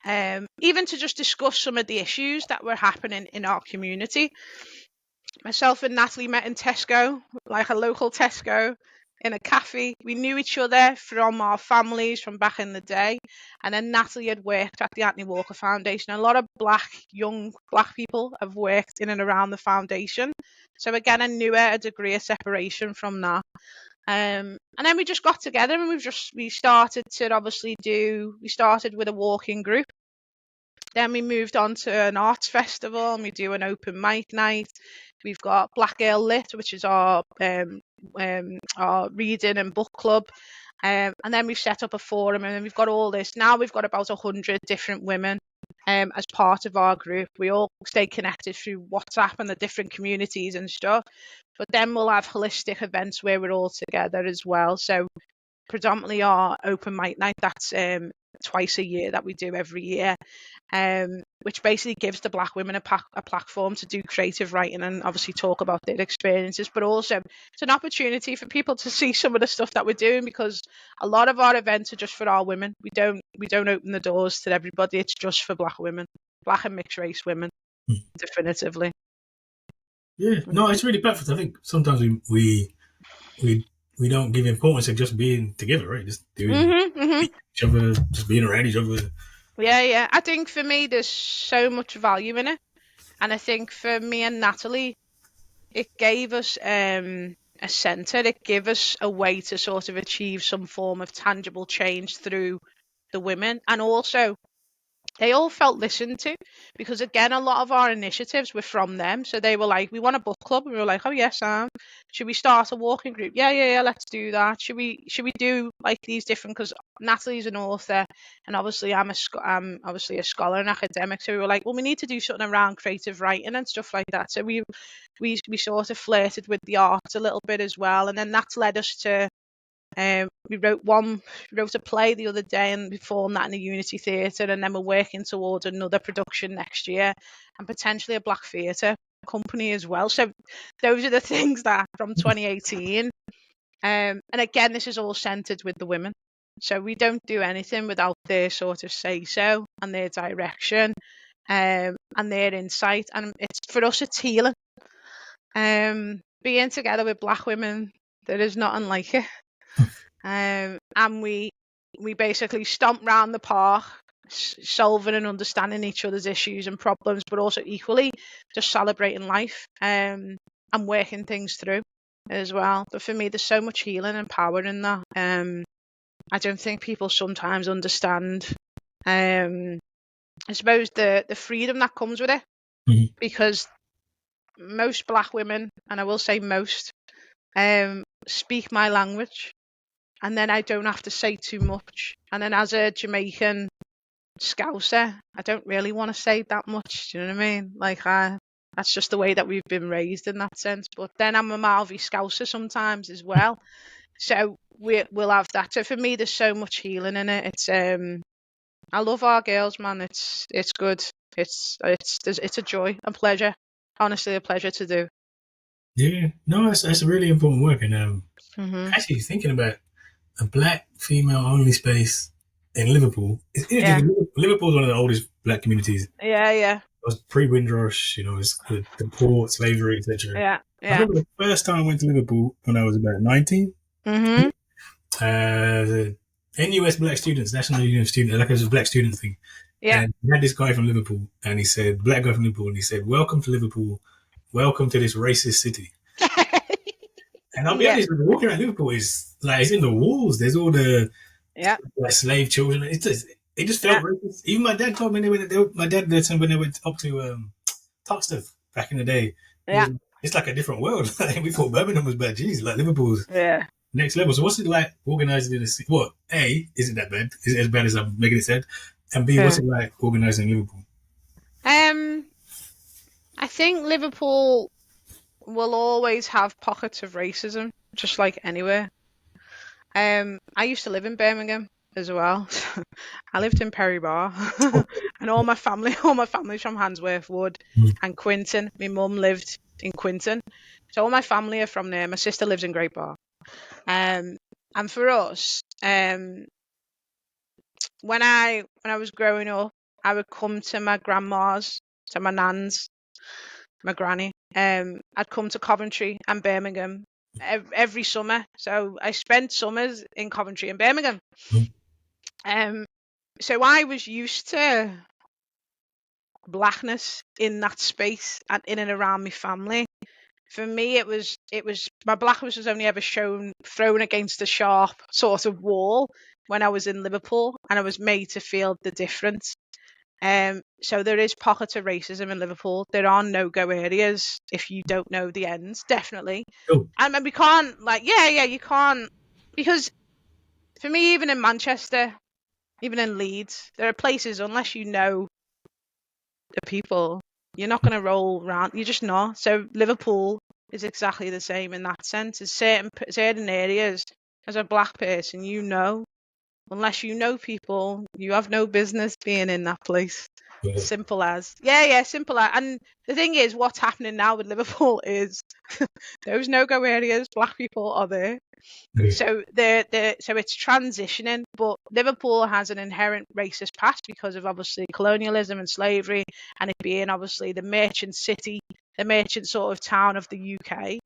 even to just discuss some of the issues that were happening in our community. Myself and Natalie met in Tesco, like a local Tesco, in a cafe. We knew each other from our families from back in the day. And then Natalie had worked at the Dominque Walker Foundation. A lot of young black people have worked in and around the foundation. So again, I knew a degree of separation from that. And then we just got together, and we started with a walking group. Then we moved on to an arts festival, and we do an open mic night. We've got Black Girl Lit, which is our reading and book club. And then we've set up a forum, and then we've got all this. Now we've got about 100 different women as part of our group. We all stay connected through WhatsApp and the different communities and stuff. But then we'll have holistic events where we're all together as well. So predominantly our open mic night, that's twice a year that we do every year, which basically gives the Black women a platform to do creative writing and obviously talk about their experiences, but also it's an opportunity for people to see some of the stuff that we're doing, because a lot of our events are just for our women. We don't open the doors to everybody. It's just for Black women, Black and mixed race women, definitively. Yeah, no, it's really perfect. I think sometimes we don't give importance to just being together, right? Just doing each other, just being around each other. Yeah. I think for me, there's so much value in it, and I think for me and Natalie, it gave us a centre. It gave us a way to sort of achieve some form of tangible change through the women, and also they all felt listened to, because again, a lot of our initiatives were from them. So they were like, we want a book club, and we were like, oh yes, should we start a walking group? Yeah, let's do that. Should we do like these different, because Natalie's an author and obviously I'm obviously a scholar and academic, so we were like, well, we need to do something around creative writing and stuff like that. So we sort of flirted with the arts a little bit as well, and then that's led us to we wrote a play the other day, and we performed that in the Unity Theatre, and then we're working towards another production next year, and potentially a Black theatre company as well. So those are the things that from 2018. And again, this is all centred with the women. So we don't do anything without their sort of say-so and their direction and their insight. And it's, for us, it's healing. Being together with Black women, there is nothing like it. And we basically stomp round the park, solving and understanding each other's issues and problems, but also equally just celebrating life and working things through as well. But for me, there's so much healing and power in that. I don't think people sometimes understand, I suppose, the freedom that comes with it, because most Black women, and I will say most, speak my language. And then I don't have to say too much. And then as a Jamaican Scouser, I don't really want to say that much. Do you know what I mean? Like, that's just the way that we've been raised in that sense. But then I'm a Malvi Scouser sometimes as well. So we'll have that. So for me, there's so much healing in it. It's I love our girls, man. It's good. It's a joy and pleasure. Honestly, a pleasure to do. Yeah, no, that's a really important work. And actually thinking about a Black female only space in Liverpool. Liverpool's one of the oldest Black communities. Yeah. It was pre-Windrush, it's the port, slavery, etc. Yeah. I remember the first time I went to Liverpool when I was about 19. NUS Black students, National Union of Students, like it was a Black student thing. Yeah. And we had this guy from Liverpool, and he said, Black guy from Liverpool, and he said, "Welcome to Liverpool, welcome to this racist city." And I'll be honest, walking around Liverpool is like, it's in the walls. There's all the like slave children. It just felt racist. Even my dad told me my dad when they went up to Toxteth back in the day. It's like a different world. We thought Birmingham was bad. Jeez, like Liverpool's next level. So what's it like organising in a city? What, A, is it that bad? Is it as bad as I'm making it sound? And B, what's it like organising in Liverpool? I think Liverpool will always have pockets of racism, just like anywhere. I used to live in Birmingham as well. I lived in Perry Bar, and all my family's from Handsworth Wood and Quinton. My mum lived in Quinton, so all my family are from there. My sister lives in Great Bar, and for us, when I was growing up, I would come to my grandma's, to my nan's, my granny. I'd come to Coventry and Birmingham every summer. So I spent summers in Coventry and Birmingham. So I was used to Blackness in that space and in and around my family. For me, it was my Blackness was only ever thrown against a sharp sort of wall when I was in Liverpool, and I was made to feel the difference. So there is pockets of racism in Liverpool. There are no-go areas if you don't know the ends, definitely. Oh. And we can't, you can't, because for me, even in Manchester, even in Leeds, there are places, unless you know the people, you're not going to roll around. You're just not. So Liverpool is exactly the same in that sense. There's certain areas, as a black person, unless you know people, you have no business being in that place. Yeah. Simple as. Simple as. And the thing is, what's happening now with Liverpool is those no-go areas, black people are there. Yeah. So so it's transitioning, but Liverpool has an inherent racist past because of obviously colonialism and slavery, and it being obviously the merchant city, the merchant sort of town of the UK.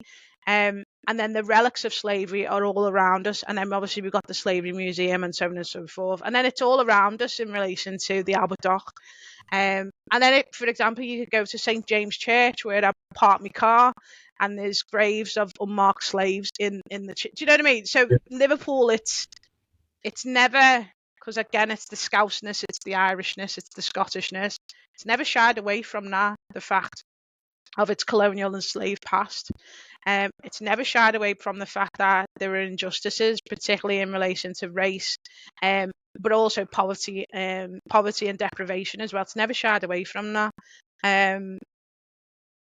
And then the relics of slavery are all around us, and then obviously we've got the Slavery Museum and so on and so forth, and then it's all around us in relation to the Albert Dock. And then, for example, you could go to St James Church, where I park my car, and there's graves of unmarked slaves in the church. Do you know what I mean? So Liverpool, it's never, because again, it's the Scousness, it's the Irishness, it's the Scottishness. It's never shied away from that, the fact of its colonial and slave past. It's never shied away from the fact that there are injustices, particularly in relation to race, but also poverty and deprivation as well. It's never shied away from that.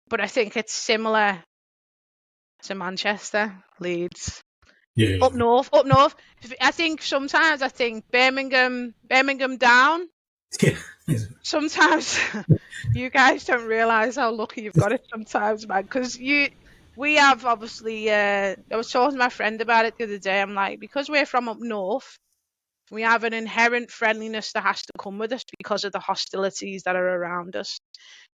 But I think it's similar to Manchester, Leeds. Yeah. Up north. I think sometimes Birmingham down. Yeah. Sometimes you guys don't realise how lucky you've got it sometimes, man. Because we have obviously. I was talking to my friend about it the other day. I'm like, because we're from up north, we have an inherent friendliness that has to come with us because of the hostilities that are around us.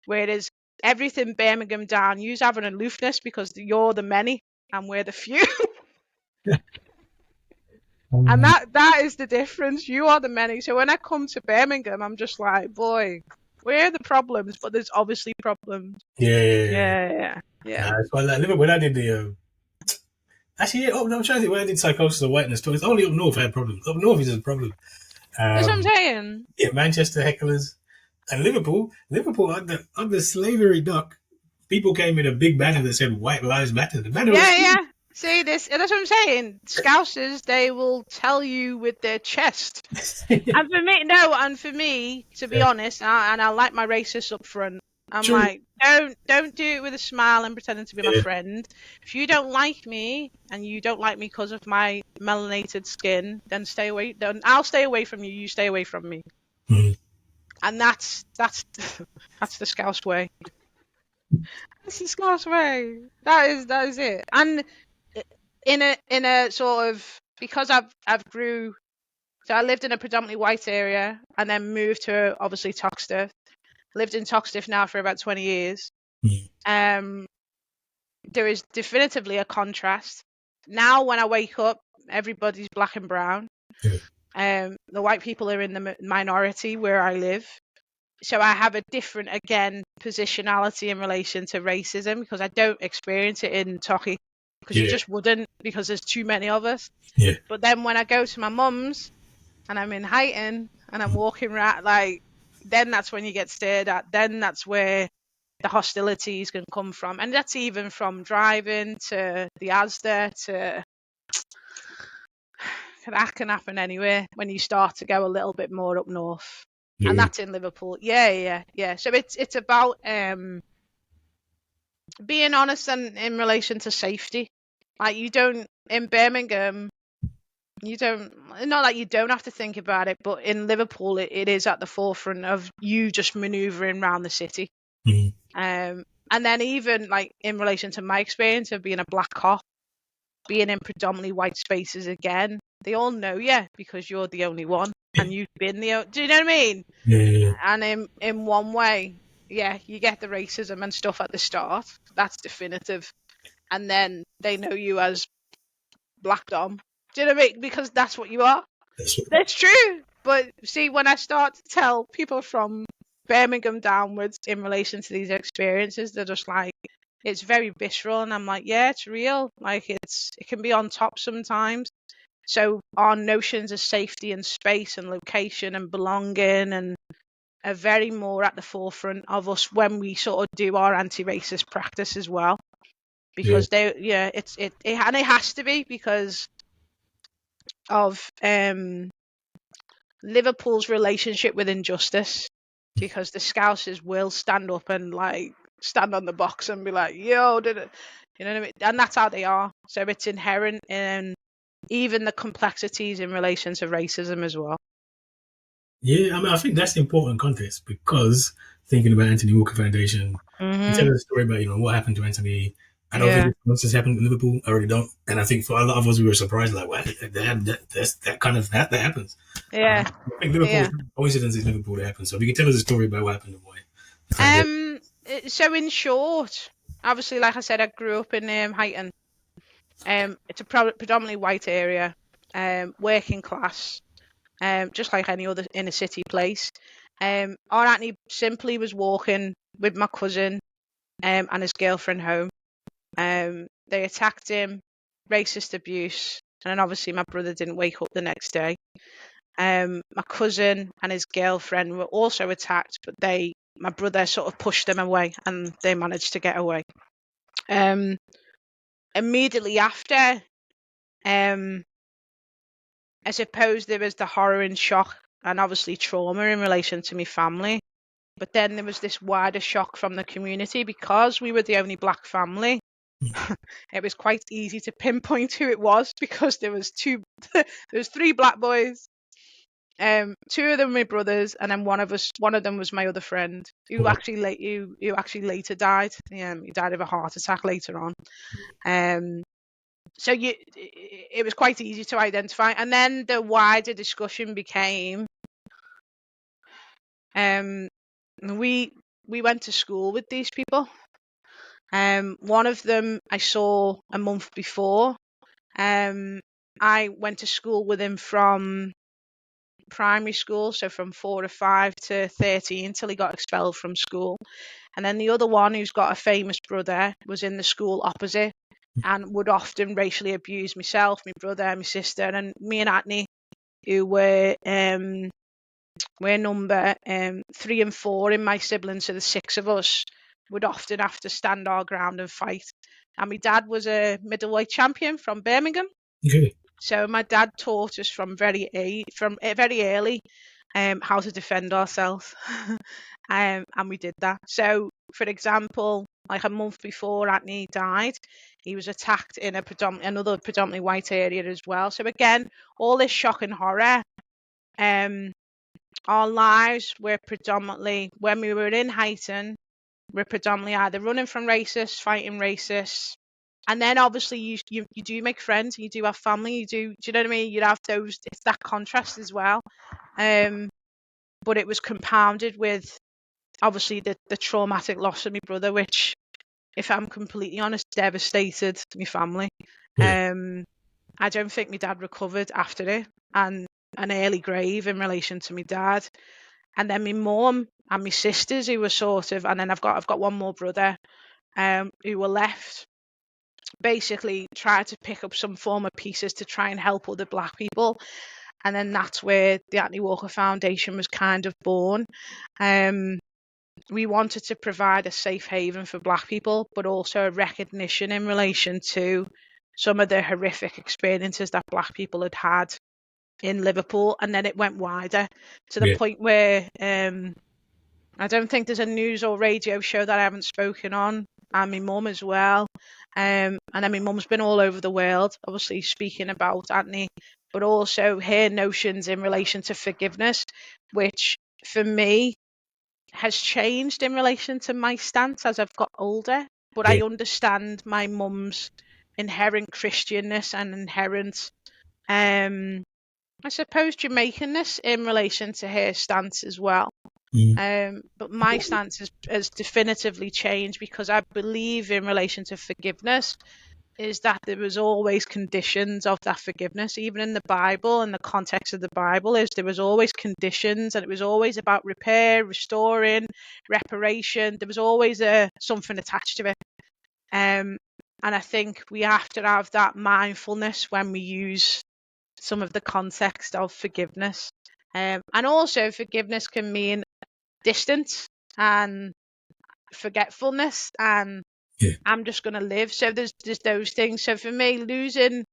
Whereas everything Birmingham down, you have an aloofness because you're the many and we're the few. And that is the difference. You are the many. So when I come to Birmingham, I'm just like, boy, where are the problems? But there's obviously problems. Yeah. It's like Liverpool, when I did the actually, I'm trying to think when I did Psychosis of Whiteness. It's only up north I had problems. Up north is a problem. That's what I'm saying. Yeah, Manchester hecklers and Liverpool under slavery dock. People came in a big banner that said "White Lives Matter." The banner was See this? That's what I'm saying. Scousers, they will tell you with their chest. And for me, to be honest, and I like my racists up front. I'm True. like, don't do it with a smile and pretending to be my friend. If you don't like me and you don't like me because of my melanated skin, then stay away. Then I'll stay away from you. You stay away from me. Mm. And that's the Scouse way. That's the Scouse way. That is it. And in a sort of, because I've grew, so I lived in a predominantly white area and then moved to obviously Toxteth. Lived in Toxteth now for about 20 years. Mm. There is definitively a contrast. Now when I wake up, everybody's black and brown. The white people are in the minority where I live. So I have a different, again, positionality in relation to racism because I don't experience it in Toki. Because you just wouldn't, because there's too many of us. Yeah. But then when I go to my mum's and I'm in Huyton and I'm walking around, like, then that's when you get stared at. Then that's where the hostilities can come from. And that's even from driving to the Asda to... That can happen anywhere when you start to go a little bit more up north. Yeah. And that's in Liverpool. Yeah. So it's about being honest and in relation to safety. Like, you don't, in Birmingham, you don't, not like you don't have to think about it, but in Liverpool, it is at the forefront of you just manoeuvring around the city. Mm-hmm. And then even like in relation to my experience of being a black cop, being in predominantly white spaces again, they all know you because you're the only one and you've been the, do you know what I mean? Yeah. And in one way, you get the racism and stuff at the start. That's definitive. And then they know you as Black Dom. Do you know what I mean? Because that's what you are. That's true. But see, when I start to tell people from Birmingham downwards in relation to these experiences, they're just like, it's very visceral. And I'm like, yeah, it's real. Like, it can be on top sometimes. So our notions of safety and space and location and belonging and are very more at the forefront of us when we sort of do our anti-racist practice as well, because it has to be because of Liverpool's relationship with injustice, because the Scousers will stand up and like stand on the box and be like, yo, did it, you know what I mean? And that's how they are. So it's inherent in even the complexities in relation to racism as well. Yeah, I mean, I think that's the important context, because thinking about Anthony Walker Foundation, you tell us a story about, what happened to Anthony. I don't think this happened in Liverpool. I really don't. And I think for a lot of us, we were surprised, like, what? That happens. Yeah. I think Liverpool, coincidence is Liverpool that happens. So if you can tell us a story about what happened and why. So in short, obviously, like I said, I grew up in Highton. It's a predominantly white area, working class, just like any other inner city place. Our Anthony simply was walking with my cousin and his girlfriend home. They attacked him, racist abuse, and then obviously my brother didn't wake up the next day. My cousin and his girlfriend were also attacked, but my brother sort of pushed them away and they managed to get away. Immediately after, I suppose there was the horror and shock and obviously trauma in relation to my family. But then there was this wider shock from the community because we were the only black family. It was quite easy to pinpoint who it was because there was three black boys. Two of them were brothers, and then one of them was my other friend who actually later died. He died of a heart attack later on. So it was quite easy to identify, and then the wider discussion became, we went to school with these people. One of them I saw a month before. I went to school with him from primary school, so from 4 or 5 to 13 till he got expelled from school. And then the other one, who's got a famous brother, was in the school opposite and would often racially abuse myself, my brother, my sister, and me and Atney, who were number 3 and 4 in my siblings, so the 6 of us would often have to stand our ground and fight. And my dad was a middleweight champion from Birmingham. Okay. So my dad taught us from very early how to defend ourselves, and we did that. So, for example, like a month before Anthony died, he was attacked in another predominantly white area as well. So again, all this shock and horror. Our lives were predominantly, when we were in Highton, we're predominantly either running from racists, fighting racists. And then obviously you do make friends, you do have family, do you know what I mean? You'd have those, it's that contrast as well. But it was compounded with obviously the traumatic loss of my brother, which, if I'm completely honest, devastated my family. Yeah. I don't think my dad recovered after it, and an early grave in relation to my dad. And then my mum and my sisters, who were sort of, and then I've got one more brother, who were left, basically try to pick up some form of pieces to try and help other black people. And then that's where the Anthony Walker Foundation was kind of born. We wanted to provide a safe haven for black people, but also a recognition in relation to some of the horrific experiences that black people had had in Liverpool. And then it went wider to the point where I don't think there's a news or radio show that I haven't spoken on, and my mum as well. And then my mum's been all over the world, obviously speaking about Anthony, but also her notions in relation to forgiveness, which for me has changed in relation to my stance as I've got older. But I understand my mum's inherent Christianness and inherent, I suppose, Jamaicanness in relation to her stance as well. But my stance has definitively changed, because I believe in relation to forgiveness is that there was always conditions of that forgiveness. Even in the Bible, and the context of the Bible is there was always conditions, and it was always about repair, restoring, reparation. There was always something attached to it. And I think we have to have that mindfulness when we use some of the context of forgiveness. And also forgiveness can mean distance and forgetfulness, and I'm just going to live. So there's those things. So for me, losing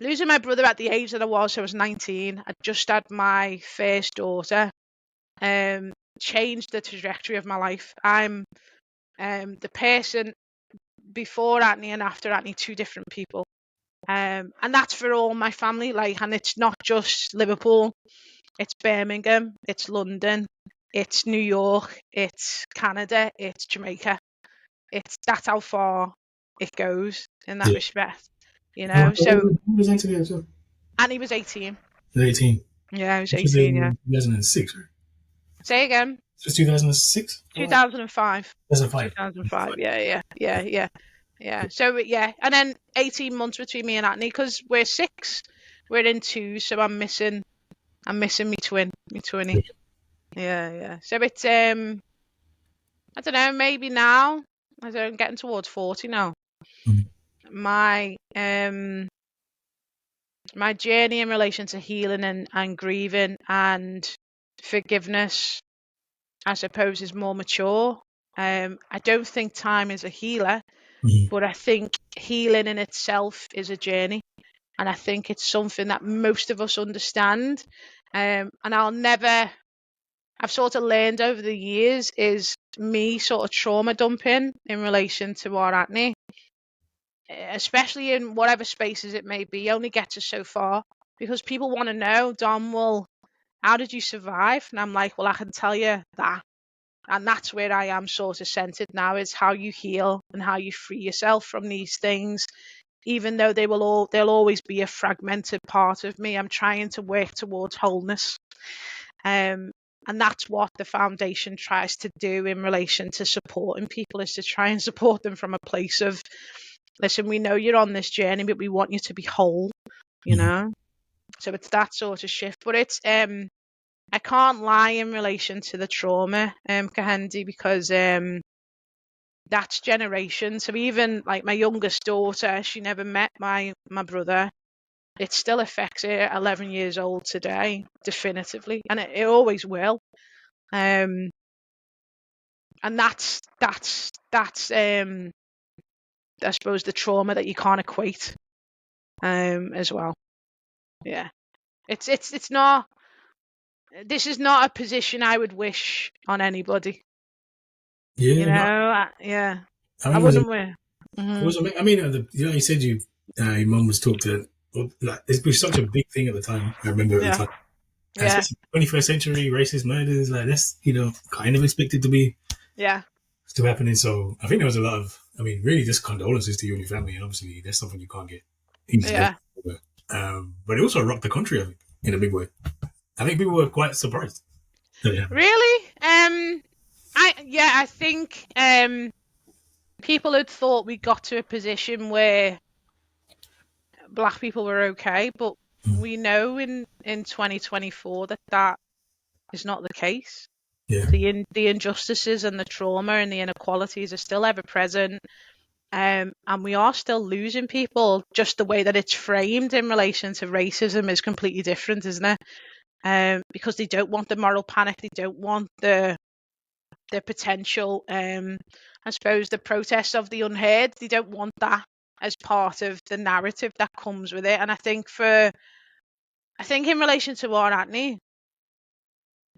my brother at the age that I was 19, I just had my first daughter, changed the trajectory of my life. I'm the person before Anthony and after Anthony, two different people. And that's for all my family, like, and it's not just Liverpool, it's Birmingham, it's London, it's New York, it's Canada, it's Jamaica. That's how far it goes in that respect, you know. So who was Anthony as well? Anthony was 18. 18. Yeah, he was Which was 18. in Yeah. 2006, right? Say again. It was 2006. 2005. 2005. 2005. Yeah. So yeah, and then 18 months between me and Anthony, because we're 6, we're in 2, so I'm missing my twinny. Yeah. So it's I don't know, maybe now, I'm getting towards 40 now. My my journey in relation to healing and grieving and forgiveness, I suppose, is more mature. I don't think time is a healer, but I think healing in itself is a journey, and I think it's something that most of us understand. And I've sort of learned over the years is me sort of trauma dumping in relation to what Anthony, especially in whatever spaces it may be, only gets us so far, because people want to know, Dom, well, how did you survive? And I'm like, well, I can tell you that. And that's where I am sort of centered now, is how you heal and how you free yourself from these things. Even though they'll always be a fragmented part of me, I'm trying to work towards wholeness. And that's what the foundation tries to do in relation to supporting people, is to try and support them from a place of, listen, we know you're on this journey, but we want you to be whole, you know? So it's that sort of shift. But it's, I can't lie in relation to the trauma, Kehinde, because that's generation. So even like my youngest daughter, she never met my brother. It still affects her 11 years old today, definitively, and it always will. And that's I suppose the trauma that you can't equate, as well. Yeah, it's not. This is not a position I would wish on anybody. Yeah, you know. Yeah. I wouldn't wear. I mean, you said your mum was talked to. Like, it was such a big thing at the time. I remember at the time. And especially 21st century racist murders, like, that's, kind of expected to be still happening. So I think there was a lot of, really just condolences to you and your family. And obviously that's something you can't get easily over. But it also rocked the country, I think, in a big way. I think people were quite surprised. Really? I think people had thought we got to a position where black people were okay, but we know in 2024 that is not the case. Yeah. The injustices and the trauma and the inequalities are still ever present, and we are still losing people. Just the way that it's framed in relation to racism is completely different, isn't it? Because they don't want the moral panic, they don't want the potential, I suppose, the protests of the unheard. They don't want that as part of the narrative that comes with it. And I think in relation to War Anthony,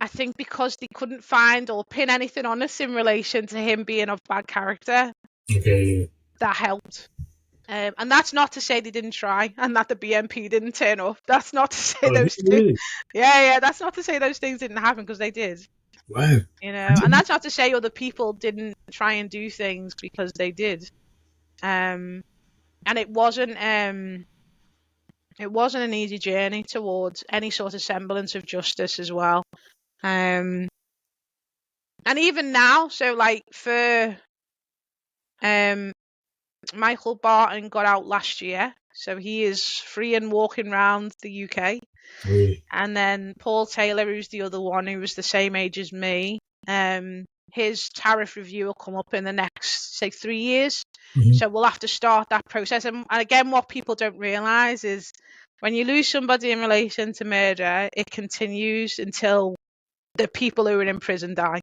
I think because they couldn't find or pin anything on us in relation to him being of bad character, that helped. And that's not to say they didn't try and that the BNP didn't turn up. That's not to say those things. Yeah, that's not to say those things didn't happen, because they did. Wow. And that's not to say other people didn't try and do things, because they did. And it wasn't an easy journey towards any sort of semblance of justice as well. And even now, so like for Michael Barton got out last year, so he is free and walking around the UK. Really? And then Paul Taylor, who's the other one, who was the same age as me, his tariff review will come up in the next, say, 3 years. So we'll have to start that process. And again, what people don't realise is when you lose somebody in relation to murder, it continues until the people who are in prison die.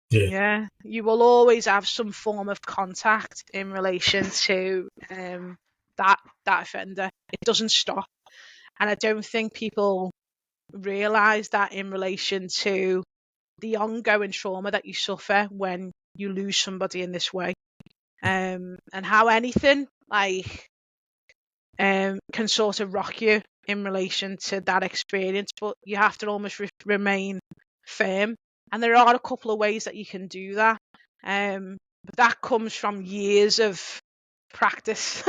Yeah. You will always have some form of contact in relation to that offender. It doesn't stop, and I don't think people realise that in relation to the ongoing trauma that you suffer when you lose somebody in this way, and how anything like can sort of rock you in relation to that experience, but you have to almost remain firm. And there are a couple of ways that you can do that. But that comes from years of practice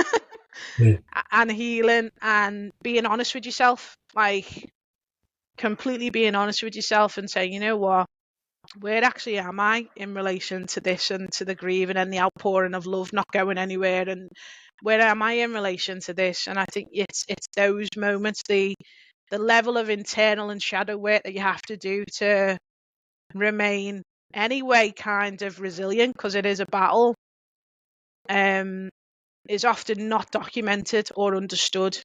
and healing and being honest with yourself, like completely being honest with yourself and saying, you know what, where actually am I in relation to this and to the grieving and the outpouring of love not going anywhere, and where am I in relation to this? And I think it's those moments, the level of internal and shadow work that you have to do to remain anyway kind of resilient, because it is a battle, is often not documented or understood.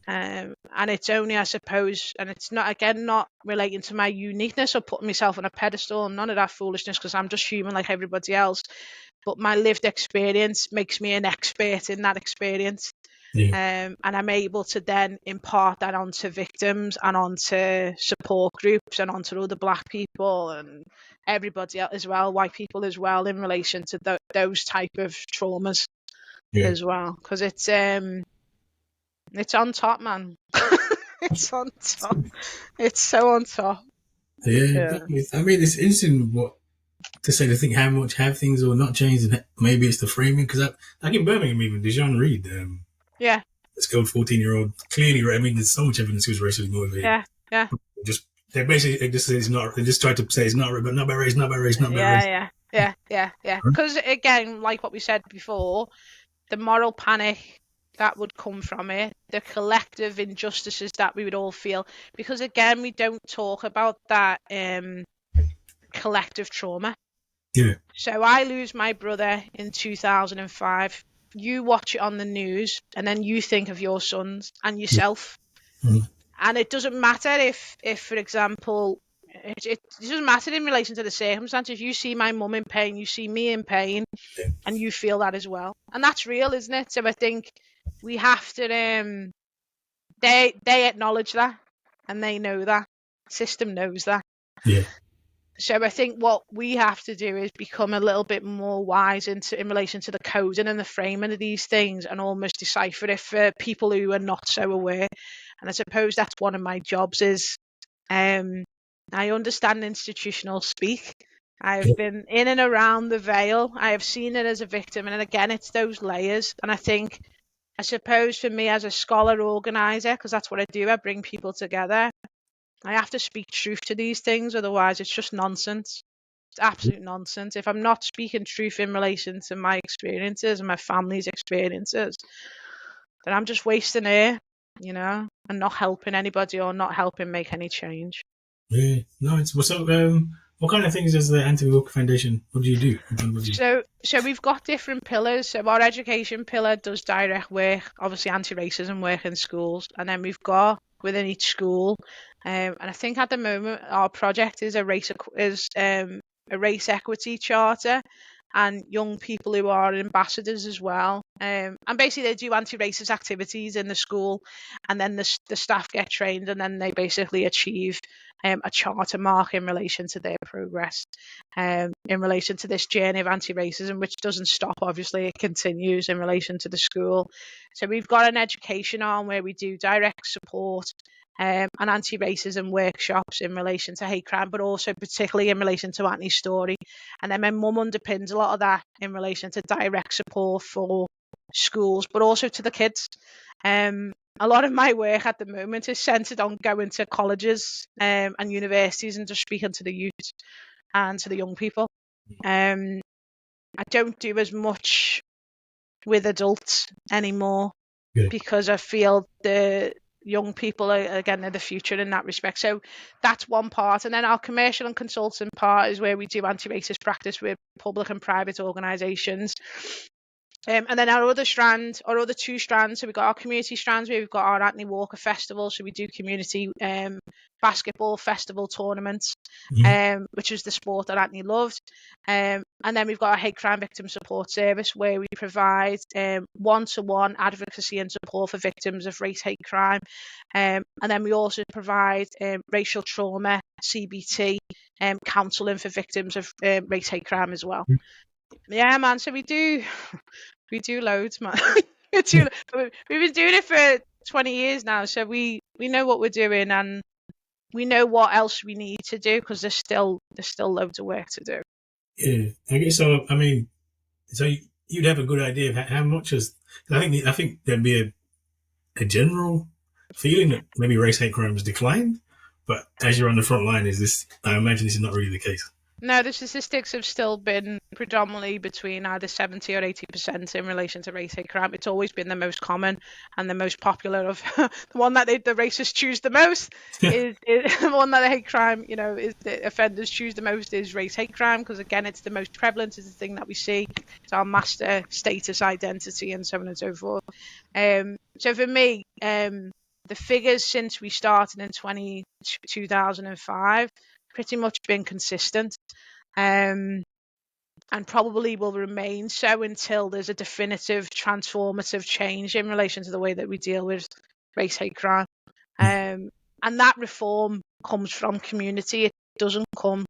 And it's only, I suppose, and it's not, again, not relating to my uniqueness or putting myself on a pedestal, none of that foolishness, because I'm just human like everybody else. But my lived experience makes me an expert in that experience. And I'm able to then impart that onto victims and onto support groups and onto other Black people and everybody else as well, white people as well, in relation to those type of traumas as well. Because it's on top, man. It's on top. It's so on top. Yeah. I mean, it's interesting what to say to think how much have things or not changed, and maybe it's the framing, because like in Birmingham, even Dijon Reed, this girl, 14-year-old, clearly, I mean, there's so much evidence he was racially motivated. Yeah. They just say it's not. They just try to say it's not, but not by race, not by race, not by race. Yeah. Because again, like what we said before, the moral panic that would come from it, the collective injustices that we would all feel, because again, we don't talk about that collective trauma. Yeah. So I lose my brother in 2005. You watch it on the news, and then you think of your sons and yourself. And it doesn't matter if for example, it doesn't matter in relation to the circumstances. You see my mum in pain, you see me in pain, and you feel that as well. And that's real, isn't it? So I think we have to, they acknowledge that, and they know that. The system knows that. Yeah. So I think what we have to do is become a little bit more wise in relation to the coding and the framing of these things, and almost decipher it for people who are not so aware. And I suppose that's one of my jobs is, I understand institutional speak. I've been in and around the veil. I have seen it as a victim. And again, it's those layers. And I suppose for me as a scholar organizer, because that's what I do, I bring people together. I have to speak truth to these things, otherwise it's just nonsense. It's absolute nonsense. If I'm not speaking truth in relation to my experiences and my family's experiences, then I'm just wasting air, and not helping anybody or not helping make any change. Yeah. No, what kind of things does the Anti-Walker Foundation, what do you do? So we've got different pillars. So our education pillar does direct work, obviously anti-racism work in schools, and then we've got within each school, and I think at the moment our project is a race equity charter, and young people who are ambassadors as well. And basically they do anti-racist activities in the school, and then the staff get trained, and then they basically achieve a charter mark in relation to their progress, in relation to this journey of anti-racism, which doesn't stop, obviously, it continues in relation to the school. So we've got an education arm where we do direct support and anti-racism workshops in relation to hate crime, but also particularly in relation to Anthony's story. And then my mum underpins a lot of that in relation to direct support for schools, but also to the kids. A lot of my work at the moment is centred on going to colleges and universities and just speaking to the youth and to the young people. I don't do as much with adults anymore because I feel the young people are the future in that respect. So that's one part. And then our commercial and consulting part is where we do anti-racist practice with public and private organisations. And then our other two strands, so we've got our community strands where we've got our Anthony Walker Festival, so we do community basketball festival tournaments, which is the sport that Anthony loved. And then we've got our hate crime victim support service where we provide one-to-one advocacy and support for victims of race hate crime. And then we also provide racial trauma, CBT, counselling for victims of race hate crime as well. Yeah, man. So we do loads, man. We've been doing it for 20 years now, so we know what we're doing and we know what else we need to do because there's still loads of work to do. Yeah, I guess so. I mean, so you'd have a good idea of how much is. I think there'd be a general feeling that maybe race hate crime has declined, but as you're on the front line, I imagine this is not really the case. No, the statistics have still been predominantly between either 70 or 80% in relation to race hate crime. It's always been the most common and the most popular of the one that the racists choose the most is the one that the hate crime, is the offenders choose the most is race hate crime because again, it's the most prevalent, it's the thing that we see. It's our master status identity and so on and so forth. So for me, the figures since we started in 2005 pretty much been consistent and probably will remain so until there's a definitive transformative change in relation to the way that we deal with race hate crime. And that reform comes from community. It doesn't come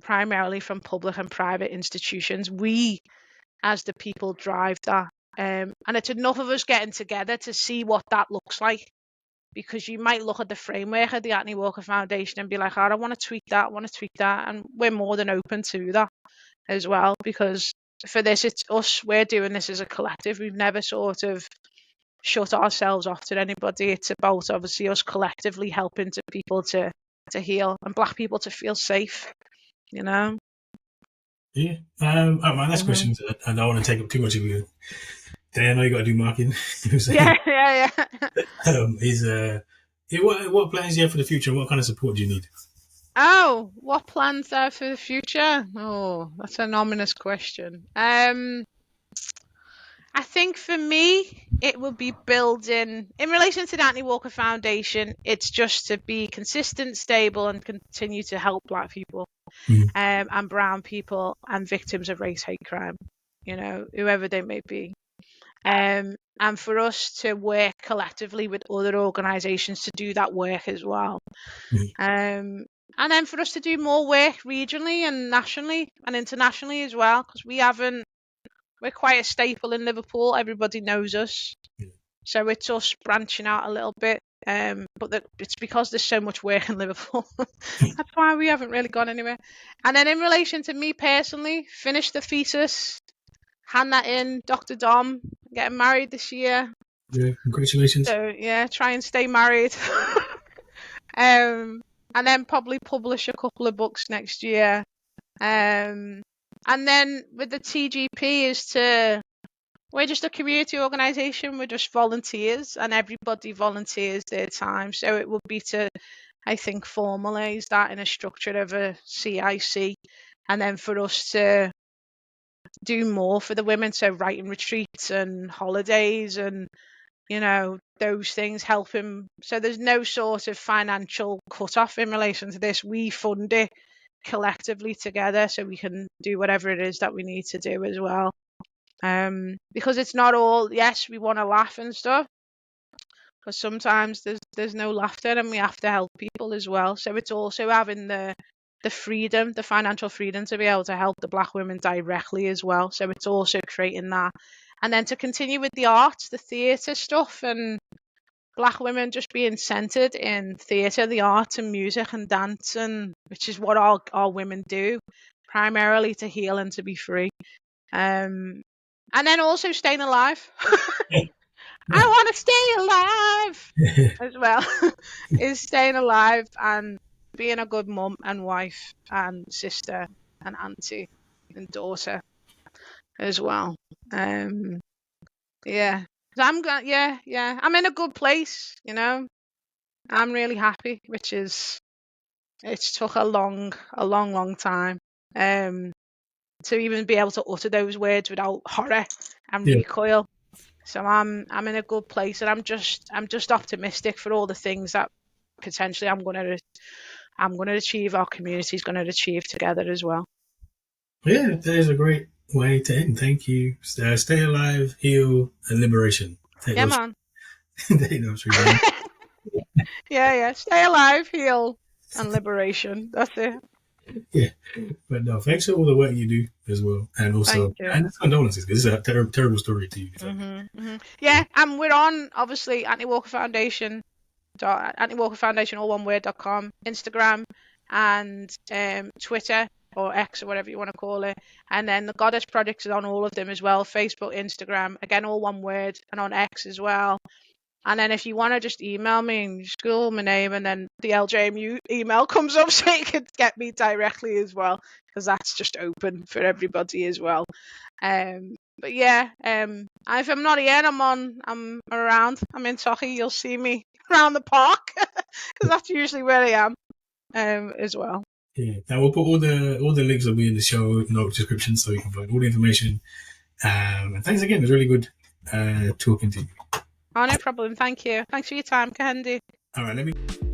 primarily from public and private institutions. We as the people drive that. And it's enough of us getting together to see what that looks like. Because you might look at the framework of the Anthony Walker Foundation and be like, I want to tweak that, and we're more than open to that as well, because for this, it's us, we're doing this as a collective. We've never sort of shut ourselves off to anybody. It's about obviously us collectively helping to people to heal and Black people to feel safe, Yeah. My last question, I don't want to take up too much of you. I know you got to do marketing. Yeah. What plans do you have for the future and what kind of support do you need? Oh, what plans there for the future? Oh, that's an ominous question. I think for me, it will be building, in relation to the Anthony Walker Foundation, it's just to be consistent, stable, and continue to help Black people and brown people and victims of race hate crime, whoever they may be. And for us to work collectively with other organisations to do that work as well. And then for us to do more work regionally and nationally and internationally as well, because we're quite a staple in Liverpool. Everybody knows us. So it's us branching out a little bit. But it's because there's so much work in Liverpool. That's why we haven't really gone anywhere. And then in relation to me personally, finish the thesis, hand that in, Dr. Dom, getting married this year. Yeah, congratulations. So yeah, try and stay married. And then probably publish a couple of books next year. And then with the TGP we're just a community organisation, we're just volunteers and everybody volunteers their time. So it would be to, I think, formalise that in a structure of a CIC and then for us to do more for the women, so writing retreats and holidays and those things, helping. So there's no sort of financial cut-off in relation to this. We fund it collectively together so we can do whatever it is that we need to do as well. Because it's not all, yes, we want to laugh and stuff, because sometimes there's no laughter and we have to help people as well. So it's also having the freedom, the financial freedom to be able to help the Black women directly as well. So it's also creating that. And then to continue with the arts, the theatre stuff, and Black women just being centred in theatre, the arts and music and dance, and which is what our women do, primarily to heal and to be free. And then also staying alive. I want to stay alive as well. Is staying alive and being a good mum and wife and sister and auntie and daughter as well. I'm I'm in a good place, I'm really happy, which is, it's took a long time to even be able to utter those words without horror and Yeah. recoil. So I'm in a good place, and I'm just optimistic for all the things that potentially I'm gonna achieve. Our community's gonna achieve together as well. Yeah, that is a great way to end. Thank you. Stay alive, heal, and liberation. Take Yeah, those, man. take those three down. Yeah. Stay alive, heal, and liberation. That's it. Yeah, but no, thanks for all the work you do as well, and also Thank you. and condolences because this is a terrible story to you. Yeah, and we're on obviously Anti-Walker Foundation, Anti-Walker Foundation, all one word.com, Instagram, and Twitter or X or whatever you want to call it, and then the Goddess Project is on all of them as well, Facebook, Instagram, again all one word, and on X as well. And then if you want to just email me and just Google my name, and then the LJMU email comes up, so you can get me directly as well, because that's just open for everybody as well. But yeah, if I'm not here, I'm around. I'm in Tochi. You'll see me around the park, because that's usually where I am, as well. Yeah, now we'll put all the links will be in the show note description, so you can find all the information. And thanks again. It was really good talking to you. Oh, no problem. Thank you. Thanks for your time, Kehinde. All right, let me.